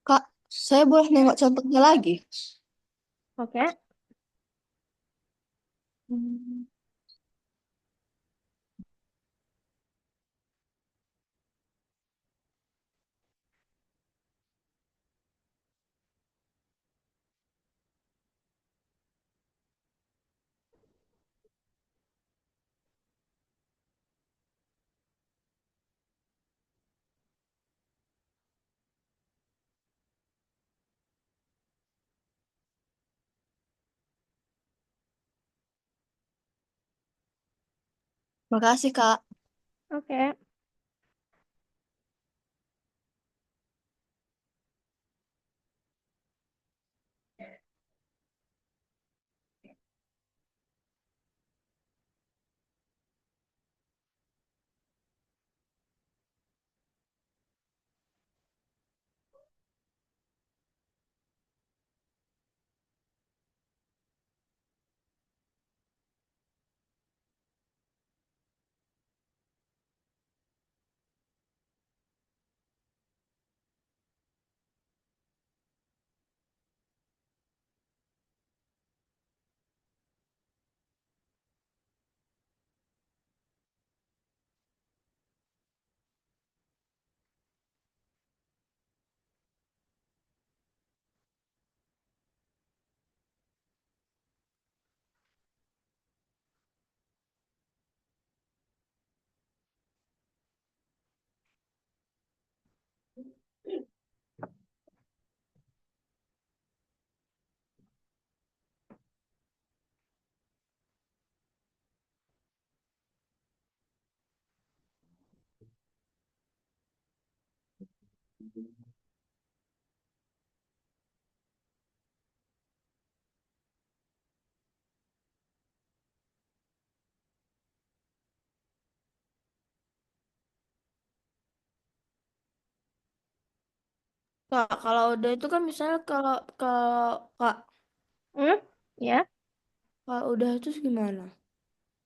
Kak, saya boleh nengok contohnya lagi? Oke, Hmm. Makasih, Kak. oke. Kak, kalau udah itu kan misalnya kalau Kak, Hmm? Ya, kalau udah itu gimana?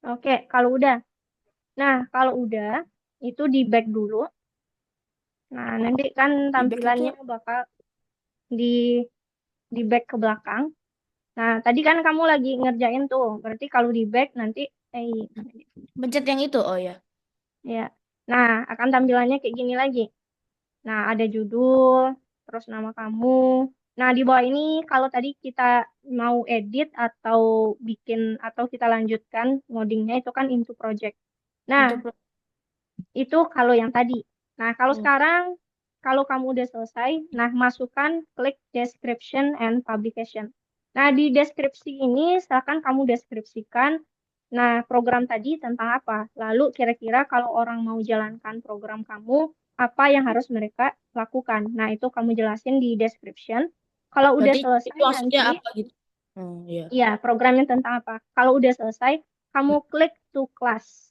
oke. Kalau udah. Nah, kalau udah, itu di back dulu. Nah, nanti kan Di back itu tampilannya bakal di di back ke belakang. Nah, tadi kan kamu lagi ngerjain tuh. Berarti kalau di back nanti, mana dia? pencet yang itu, oh ya. Ya. Nah, akan tampilannya kayak gini lagi. Nah, ada judul, terus nama kamu. Nah, di bawah ini kalau tadi kita mau edit atau bikin atau kita lanjutkan ngodingnya itu kan into project. Nah, Untuk itu kalau yang tadi. Nah, kalau hmm. sekarang kalau kamu udah selesai, nah masukkan klik description and publication. Nah, di deskripsi ini silakan kamu deskripsikan Nah, program tadi tentang apa? Lalu kira-kira kalau orang mau jalankan program kamu, apa yang harus mereka lakukan? Nah, itu kamu jelasin di description. Kalau udah Berarti itu selesai maksudnya nanti, apa gitu? Oh, iya. ya programnya tentang apa? Kalau udah selesai, kamu klik to class.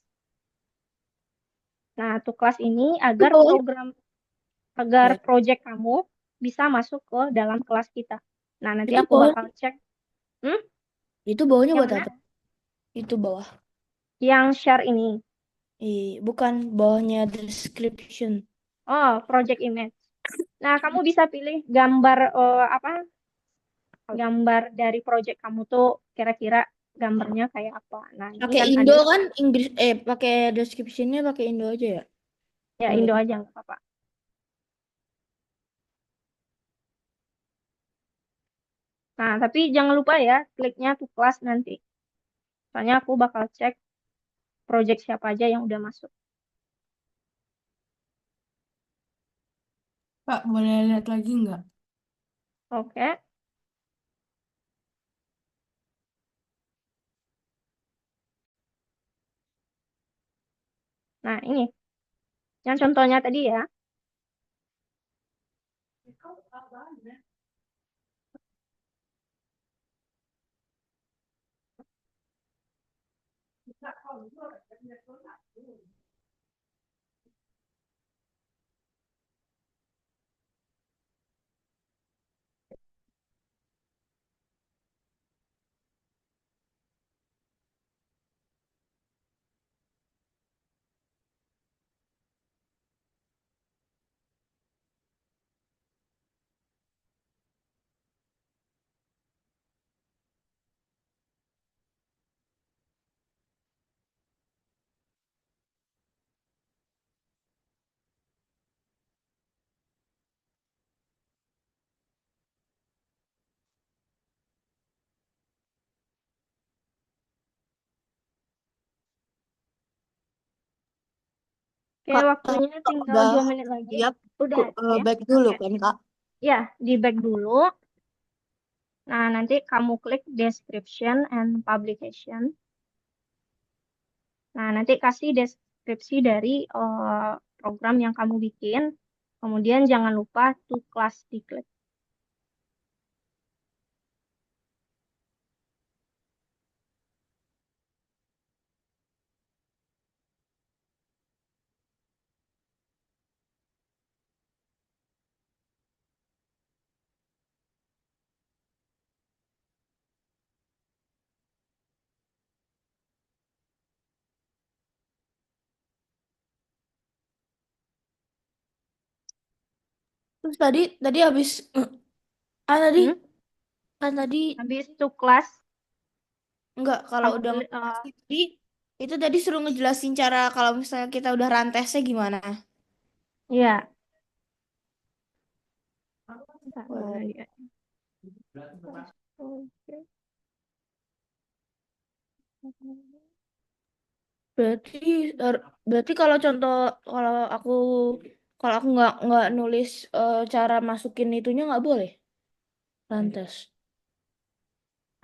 Nah, to class ini Itu agar bawahnya agar ya. project kamu bisa masuk ke dalam kelas kita. Nah, nanti Itu aku bakal bawahnya cek. Hmm? itu bawahnya Yang buat mana? apa? Itu bawah. Yang share ini. Bukan bawahnya description. Oh, project image. Nah, kamu bisa pilih gambar apa? Gambar dari project kamu tuh kira-kira gambarnya kayak apa. Nah, ini Pakai kan Indo ada kan Inggris pakai descriptionnya pakai Indo aja ya. ya Boleh. Indo aja nggak apa-apa. Nah, tapi jangan lupa ya kliknya tuh kelas nanti. Soalnya aku bakal cek project siapa aja yang udah masuk. Kak, boleh lihat lagi nggak? Oke. Nah, ini yang contohnya tadi ya. Oke, Kak, waktunya tinggal udah 2 menit lagi. siap, Udah ya. back dulu Oke. kan Kak. Ya, di back dulu. Nah, nanti kamu klik description and publication. Nah, nanti kasih deskripsi dari program yang kamu bikin. Kemudian jangan lupa to class diklik. Terus tadi tadi habis tadi Hmm? kan tadi Habis to class, enggak kalau kamu udah klik, ngasih tadi itu tadi suruh ngejelasin cara kalau misalnya kita udah rantesnya gimana. ya. Bentar, Oh, mana dia? Oke. berarti berarti kalau aku nggak nulis cara masukin itunya nggak boleh rantes.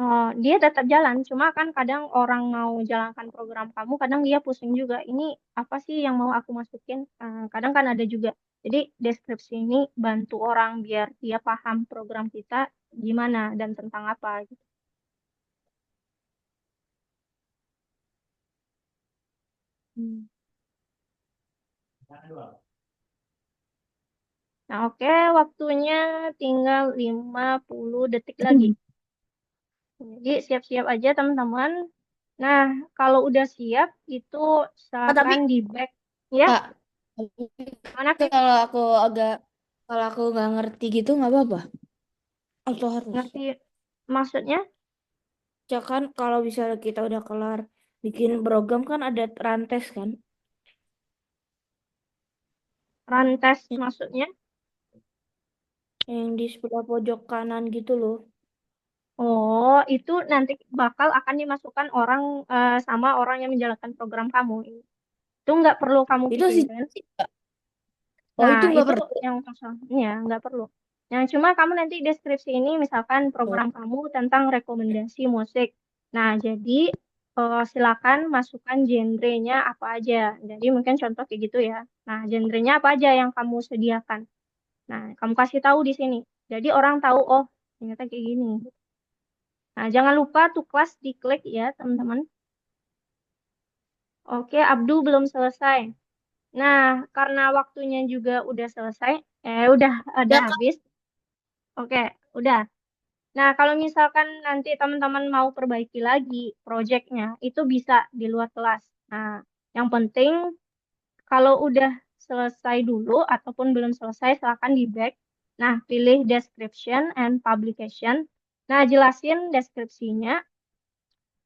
Oh, dia tetap jalan, cuma kan kadang orang mau jalankan program kamu, kadang dia pusing juga. Ini apa sih yang mau aku masukin? Kadang kan ada juga. Jadi deskripsi ini bantu orang biar dia paham program kita gimana dan tentang apa gitu. Hmm. Nah, oke, waktunya tinggal 50 detik lagi. Jadi siap-siap aja teman-teman. Nah, kalau udah siap, itu Tapi silakan di back. Ya, Kak, mana Viv? kalau aku agak kalau aku nggak ngerti gitu nggak apa-apa. Atau harus. Ngerti maksudnya? Ya kan kalau misalnya kita udah kelar bikin program kan ada rantes kan Rantes maksudnya? yang di sebelah pojok kanan gitu loh. Oh, itu nanti bakal akan dimasukkan orang sama orang yang menjalankan program kamu. Itu nggak perlu kamu Itu sih. pikirin. Oh Nah, itu nggak itu perlu. yang kosong. Ya, nggak perlu. Yang cuma kamu nanti deskripsi ini misalkan Oh, program kamu tentang rekomendasi musik. Nah, jadi silakan masukkan genrenya apa aja. Jadi mungkin contoh kayak gitu ya. Nah, genrenya apa aja yang kamu sediakan. Nah, kamu kasih tahu di sini. Jadi orang tahu, oh ternyata kayak gini. Nah, jangan lupa tuh kelas diklik ya, teman-teman. Oke, Abdu belum selesai. Nah, karena waktunya juga udah selesai, udah ada Ya, Kak. habis. Oke, udah. Nah, kalau misalkan nanti teman-teman mau perbaiki lagi proyeknya, itu bisa di luar kelas. Nah, yang penting kalau udah selesai dulu ataupun belum selesai, silakan di back. Nah, pilih description and publication. Nah, jelasin deskripsinya.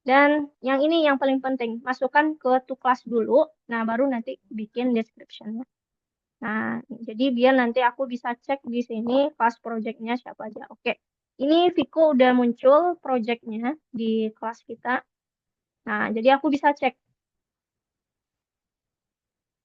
Dan yang ini yang paling penting, masukkan ke to class dulu. Nah, baru nanti bikin description-nya. Nah, jadi biar nanti aku bisa cek di sini kelas project-nya siapa aja. Oke, ini Viko udah muncul project-nya di kelas kita. Nah, jadi aku bisa cek.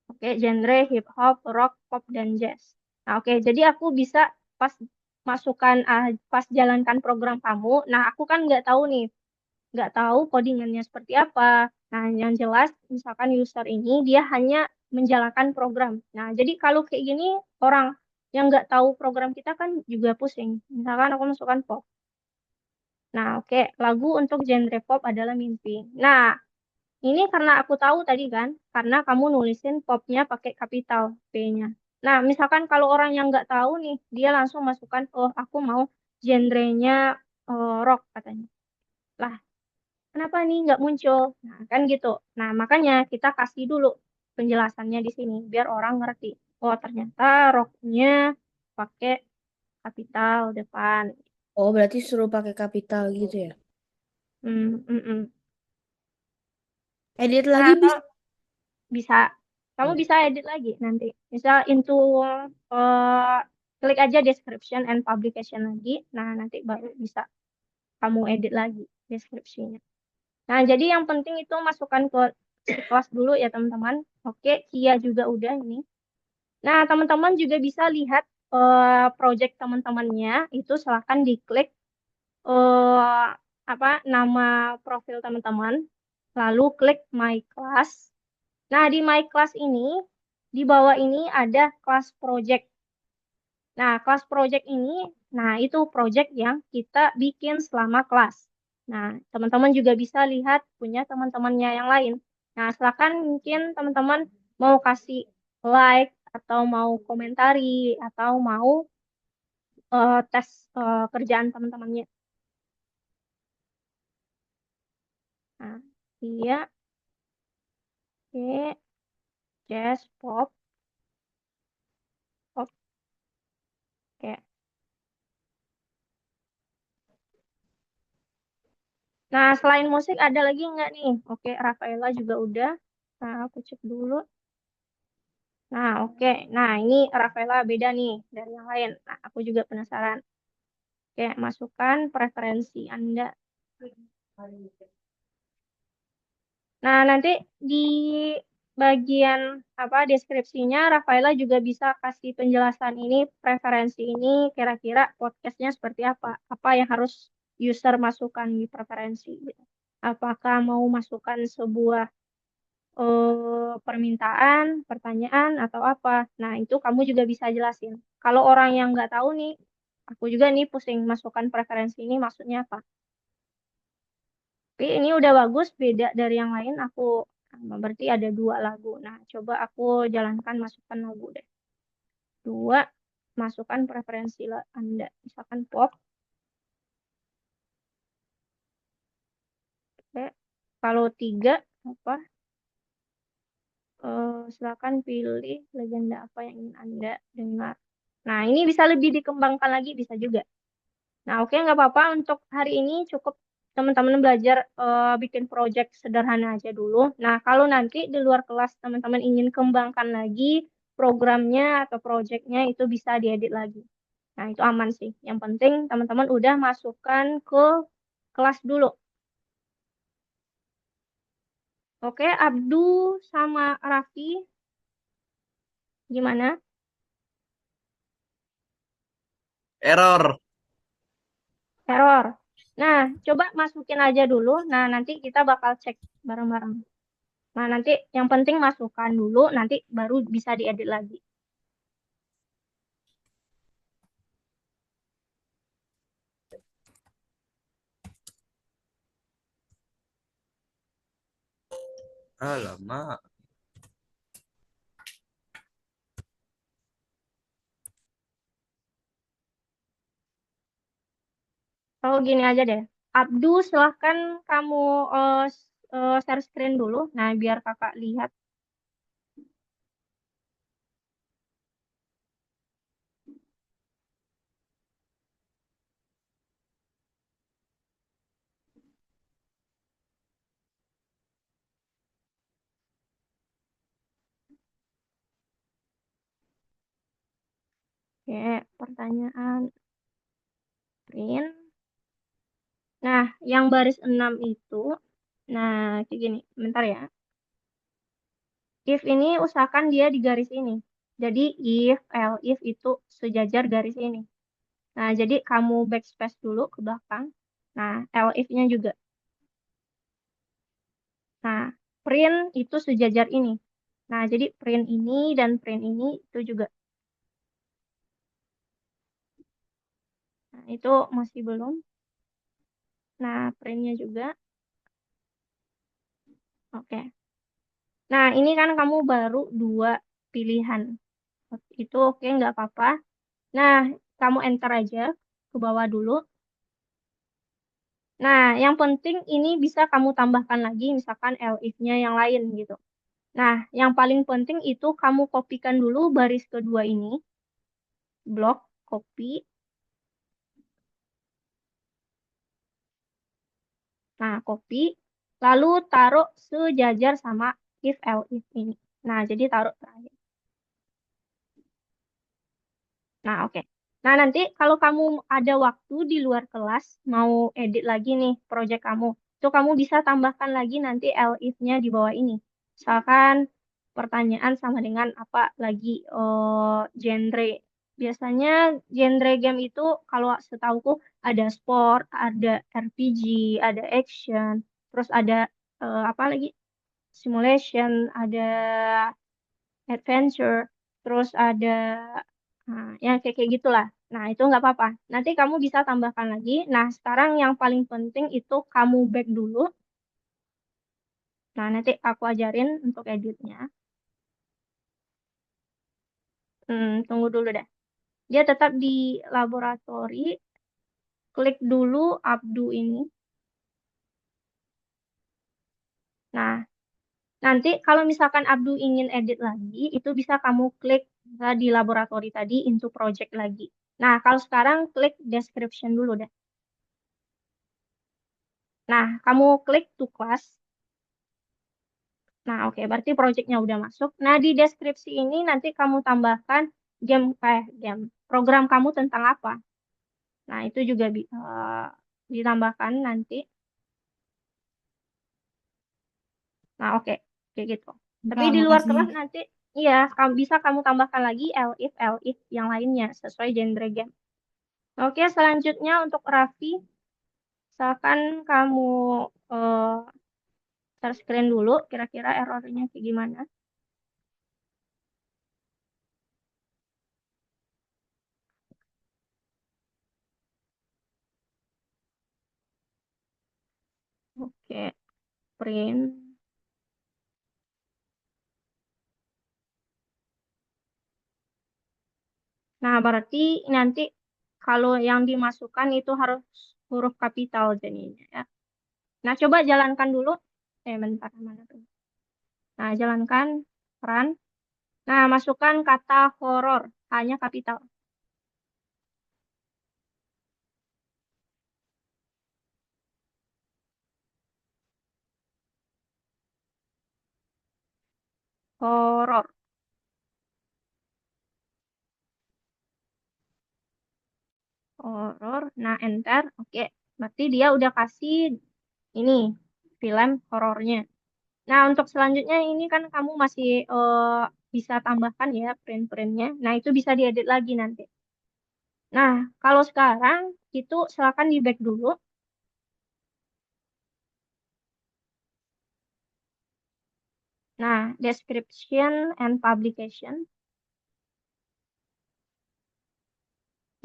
Oke, genre hip hop, rock, pop, dan jazz. Nah, oke, jadi aku bisa pas masukkan, pas jalankan program kamu. Nah, aku kan nggak tahu codingannya seperti apa. Nah, yang jelas, misalkan user ini dia hanya menjalankan program. Nah, jadi kalau kayak gini, orang yang nggak tahu program kita kan juga pusing. Misalkan aku masukkan pop. Nah, oke, lagu untuk genre pop adalah mimpi. Nah, ini karena aku tahu tadi kan, karena kamu nulisin popnya pakai kapital P-nya. Nah, misalkan kalau orang yang nggak tahu nih, dia langsung masukkan, oh aku mau genrenya rock katanya. Lah, kenapa nih nggak muncul? Nah, kan gitu. Nah, makanya kita kasih dulu penjelasannya di sini, biar orang ngerti. Oh, ternyata rocknya pakai kapital depan. Oh, berarti suruh pakai kapital gitu ya. Hmm, mm, mm. Edit Nah, lagi bisa. kalau bisa, kamu bisa edit lagi nanti. Misal into, eh, klik aja description and publication lagi. Nah, nanti baru bisa kamu edit lagi deskripsinya. Nah, jadi yang penting itu masukkan ke kelas dulu ya, teman-teman. Oke, Kia juga udah ini. Nah, teman-teman juga bisa lihat project teman-temannya itu silahkan diklik eh, apa nama profil teman-teman, lalu klik My Class. Nah, di My Class ini di bawah ini ada kelas project. Nah, kelas project ini, nah itu project yang kita bikin selama kelas. Nah, teman-teman juga bisa lihat punya teman-temannya yang lain. Nah, silakan mungkin teman-teman mau kasih like atau mau komentari atau mau tes kerjaan teman-temannya. Nah, iya, oke, jazz, pop, pop, oke. Nah, selain musik ada lagi nggak nih? Oke, Rafaela juga udah. Nah, aku cek dulu. Nah, oke. Nah, ini Rafaela beda nih dari yang lain. Nah, aku juga penasaran. Oke, masukkan preferensi Anda. Nah, nanti di bagian apa deskripsinya Rafaela juga bisa kasih penjelasan ini, preferensi ini kira-kira podcastnya seperti apa. Apa yang harus user masukkan di preferensi gitu. Apakah mau masukkan sebuah permintaan, pertanyaan, atau apa. Nah, itu kamu juga bisa jelasin. Kalau orang yang nggak tahu nih, aku juga nih pusing masukkan preferensi ini maksudnya apa. Tapi ini udah bagus, beda dari yang lain. Aku berarti ada dua lagu. Nah, coba aku jalankan masukkan lagu deh. Dua, masukkan preferensi Anda. Misalkan pop. Oke. Kalau tiga, apa? Silakan pilih legenda apa yang ingin Anda dengar. Nah, ini bisa lebih dikembangkan lagi, bisa juga. Nah, oke, nggak apa-apa. Untuk hari ini cukup teman-teman belajar bikin project sederhana aja dulu. Nah, kalau nanti di luar kelas teman-teman ingin kembangkan lagi programnya atau projectnya itu bisa diedit lagi. Nah, itu aman sih. Yang penting teman-teman udah masukkan ke kelas dulu. Oke, Abdu sama Raffi, gimana? Error. Error. Nah, coba masukin aja dulu. Nah, nanti kita bakal cek bareng-bareng. Nah, nanti yang penting masukkan dulu, nanti baru bisa diedit lagi. Alamak. Oh, gini aja deh. Abdu, silahkan kamu share screen dulu. Nah, biar kakak lihat. Oke, pertanyaan print. Nah, yang baris 6 itu, nah, kayak gini. Bentar ya. If ini usahakan dia di garis ini. Jadi, if itu sejajar garis ini. Nah, jadi kamu backspace dulu ke belakang. Nah, if-nya juga. Nah, print itu sejajar ini. Nah, jadi print ini dan print ini itu juga. Nah, itu masih belum. Nah, printnya juga. Oke. Nah, ini kan kamu baru 2 pilihan. Itu oke, nggak apa-apa. Nah, kamu enter aja ke bawah dulu. Nah, yang penting ini bisa kamu tambahkan lagi, misalkan elif-nya yang lain gitu. Nah, yang paling penting itu kamu kopikan dulu baris kedua ini, blok, copy. Nah, copy, lalu taruh sejajar sama if elif ini. Nah, jadi taruh terakhir. Nah, oke. Nah, nanti kalau kamu ada waktu di luar kelas, mau edit lagi nih project kamu, itu kamu bisa tambahkan lagi nanti elif-nya di bawah ini. Misalkan pertanyaan sama dengan apa lagi genre. Biasanya genre game itu kalau setauku ada sport, ada RPG, ada action, terus ada apa lagi? Simulation, ada adventure, terus ada ya kayak kayak gitulah. Nah, itu nggak apa-apa. Nanti kamu bisa tambahkan lagi. Nah, sekarang yang paling penting itu kamu back dulu. Nah, nanti aku ajarin untuk editnya. Tunggu dulu deh. Dia tetap di laboratori. Klik dulu Abdu ini. Nah, nanti kalau misalkan Abdu ingin edit lagi, itu bisa kamu klik di laboratori tadi into project lagi. Nah, kalau sekarang klik description dulu deh. Nah, kamu klik to class. Nah, oke, berarti projectnya udah masuk. Nah, di deskripsi ini nanti kamu tambahkan game, program kamu tentang apa. Nah, itu juga ditambahkan nanti. Nah, oke, kayak gitu. Tapi Kak, di luar makasih. kelas nanti, iya, kamu bisa kamu tambahkan lagi elif yang lainnya sesuai genre game. Oke, selanjutnya untuk Raffi, misalkan kamu eh, share screen dulu, kira-kira errornya kayak gimana. Oke, print. Nah, berarti nanti kalau yang dimasukkan itu harus huruf kapital jadinya ya. Nah, coba jalankan dulu. Bentar, mana tuh? Nah, jalankan run. Nah, masukkan kata horor, hanya kapital. Horor, horor. Nah, enter. Oke, berarti dia udah kasih ini film horornya. Nah, untuk selanjutnya ini kan kamu masih bisa tambahkan ya print-printnya. Nah, itu bisa diedit lagi nanti. Nah, kalau sekarang itu silakan di back dulu. Nah, description and publication.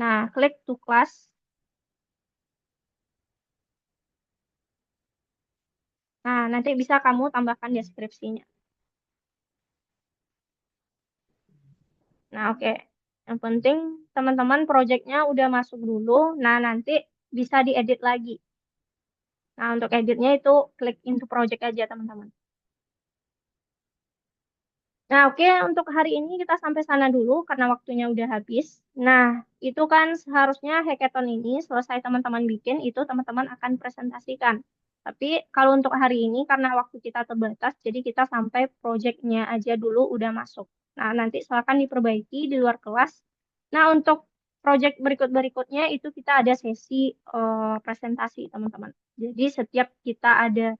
Nah, klik to class. Nah, nanti bisa kamu tambahkan deskripsinya. Nah, oke. Yang penting teman-teman projectnya udah masuk dulu. Nah, nanti bisa diedit lagi. Nah, untuk editnya itu klik into project aja, teman-teman. Nah, oke, untuk hari ini kita sampai sana dulu karena waktunya udah habis. Nah, itu kan seharusnya hackathon ini selesai teman-teman bikin, itu teman-teman akan presentasikan. Tapi kalau untuk hari ini karena waktu kita terbatas, jadi kita sampai projectnya aja dulu udah masuk. Nah, nanti silakan diperbaiki di luar kelas. Nah, untuk project berikut-berikutnya itu kita ada sesi presentasi, teman-teman. Jadi setiap kita ada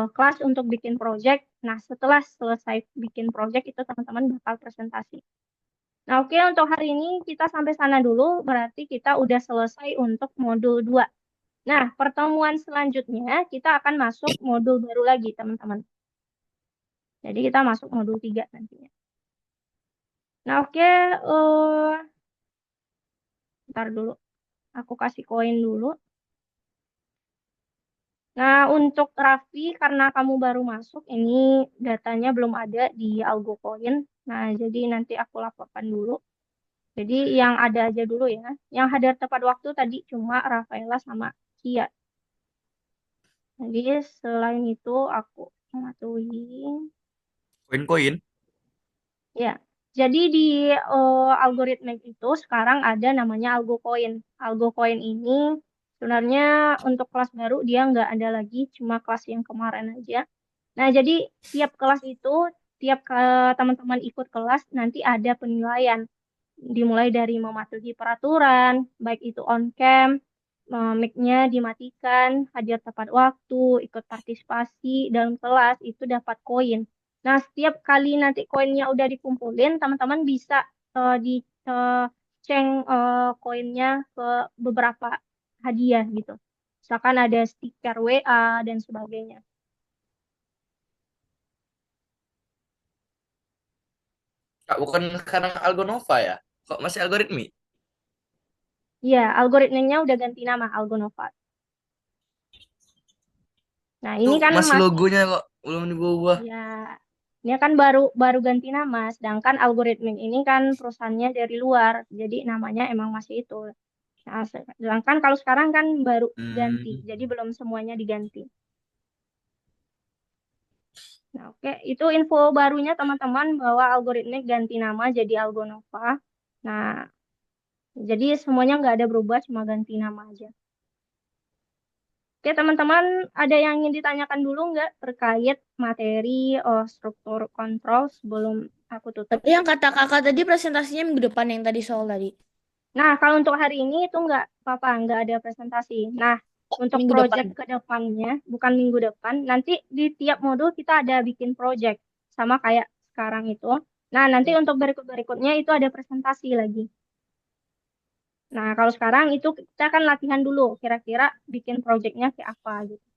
kelas untuk bikin project. Nah, setelah selesai bikin project itu teman-teman bakal presentasi. Nah, oke, untuk hari ini kita sampai sana dulu, berarti kita udah selesai untuk modul 2. Nah, pertemuan selanjutnya kita akan masuk modul baru lagi, teman-teman. Jadi kita masuk modul 3 nantinya. Nah, oke, ntar dulu. Aku kasih koin dulu. Nah, untuk Raffi, karena kamu baru masuk, ini datanya belum ada di AlgoCoin. Nah, jadi nanti aku laporkan dulu. Jadi yang ada aja dulu ya. Yang hadir tepat waktu tadi cuma Rafaela sama Kia. Jadi selain itu aku matuin. Koin-koin. Ya, jadi di algoritma itu sekarang ada namanya AlgoCoin. AlgoCoin ini sebenarnya untuk kelas baru dia nggak ada lagi, cuma kelas yang kemarin aja. Nah, jadi tiap kelas itu, tiap teman-teman ikut kelas nanti ada penilaian. Dimulai dari mematuhi peraturan, baik itu on cam, mic-nya dimatikan, hadir tepat waktu, ikut partisipasi dalam kelas, itu dapat koin. Nah, setiap kali nanti koinnya udah dikumpulin, teman-teman bisa ceng koinnya ke beberapa hadiah gitu. Misalkan ada stiker WA dan sebagainya. Kak, bukan sekarang Algonova ya? Kok masih algoritmi? Iya, algoritmenya udah ganti nama Algonova. Nah, Tuh ini kan masih masih logonya kok belum diubah. ya, ini kan baru baru ganti nama, sedangkan algoritmik ini kan perusahaannya dari luar, jadi namanya emang masih itu. Nah, sedangkan kalau sekarang kan baru ganti, Hmm. jadi belum semuanya diganti. Nah, oke, itu info barunya teman-teman bahwa algoritmik ganti nama jadi Algonova. Nah, jadi semuanya nggak ada berubah, cuma ganti nama aja. Oke, teman-teman, ada yang ingin ditanyakan dulu nggak terkait materi struktur kontrol sebelum aku tutup? Tapi yang kata kakak tadi presentasinya minggu depan yang tadi soal tadi. Nah, kalau untuk hari ini itu nggak apa-apa, nggak ada presentasi. Nah, untuk Minggu depan. project ke depannya, bukan minggu depan, nanti di tiap modul kita ada bikin project, sama kayak sekarang itu. Nah, nanti untuk berikut-berikutnya itu ada presentasi lagi. Nah, kalau sekarang itu kita akan latihan dulu, kira-kira bikin projectnya kayak apa gitu.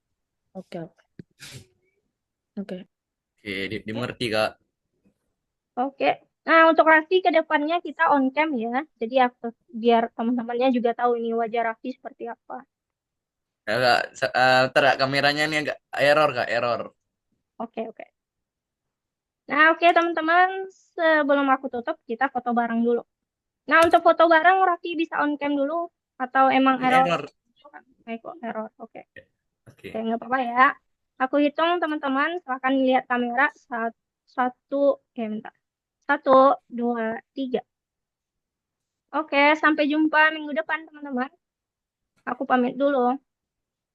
Oke, oke. Oke. Oke, dimengerti Kak. Oke. Nah, untuk Raffi ke depannya kita on cam ya. Jadi aku, biar teman-temannya juga tahu ini wajah Raffi seperti apa. Ya, Kak, ntar Kak, kameranya nih agak error Kak, error. Oke, oke. Nah, oke teman-teman, sebelum aku tutup, kita foto bareng dulu. Nah, untuk foto bareng, Raffi bisa on cam dulu, atau emang Ini error? error. Kok error, oke. Oke, Oke. nggak apa-apa ya. Aku hitung, teman-teman, silahkan lihat kamera. Satu, bentar. Satu, dua, tiga. Oke, sampai jumpa minggu depan, teman-teman. Aku pamit dulu.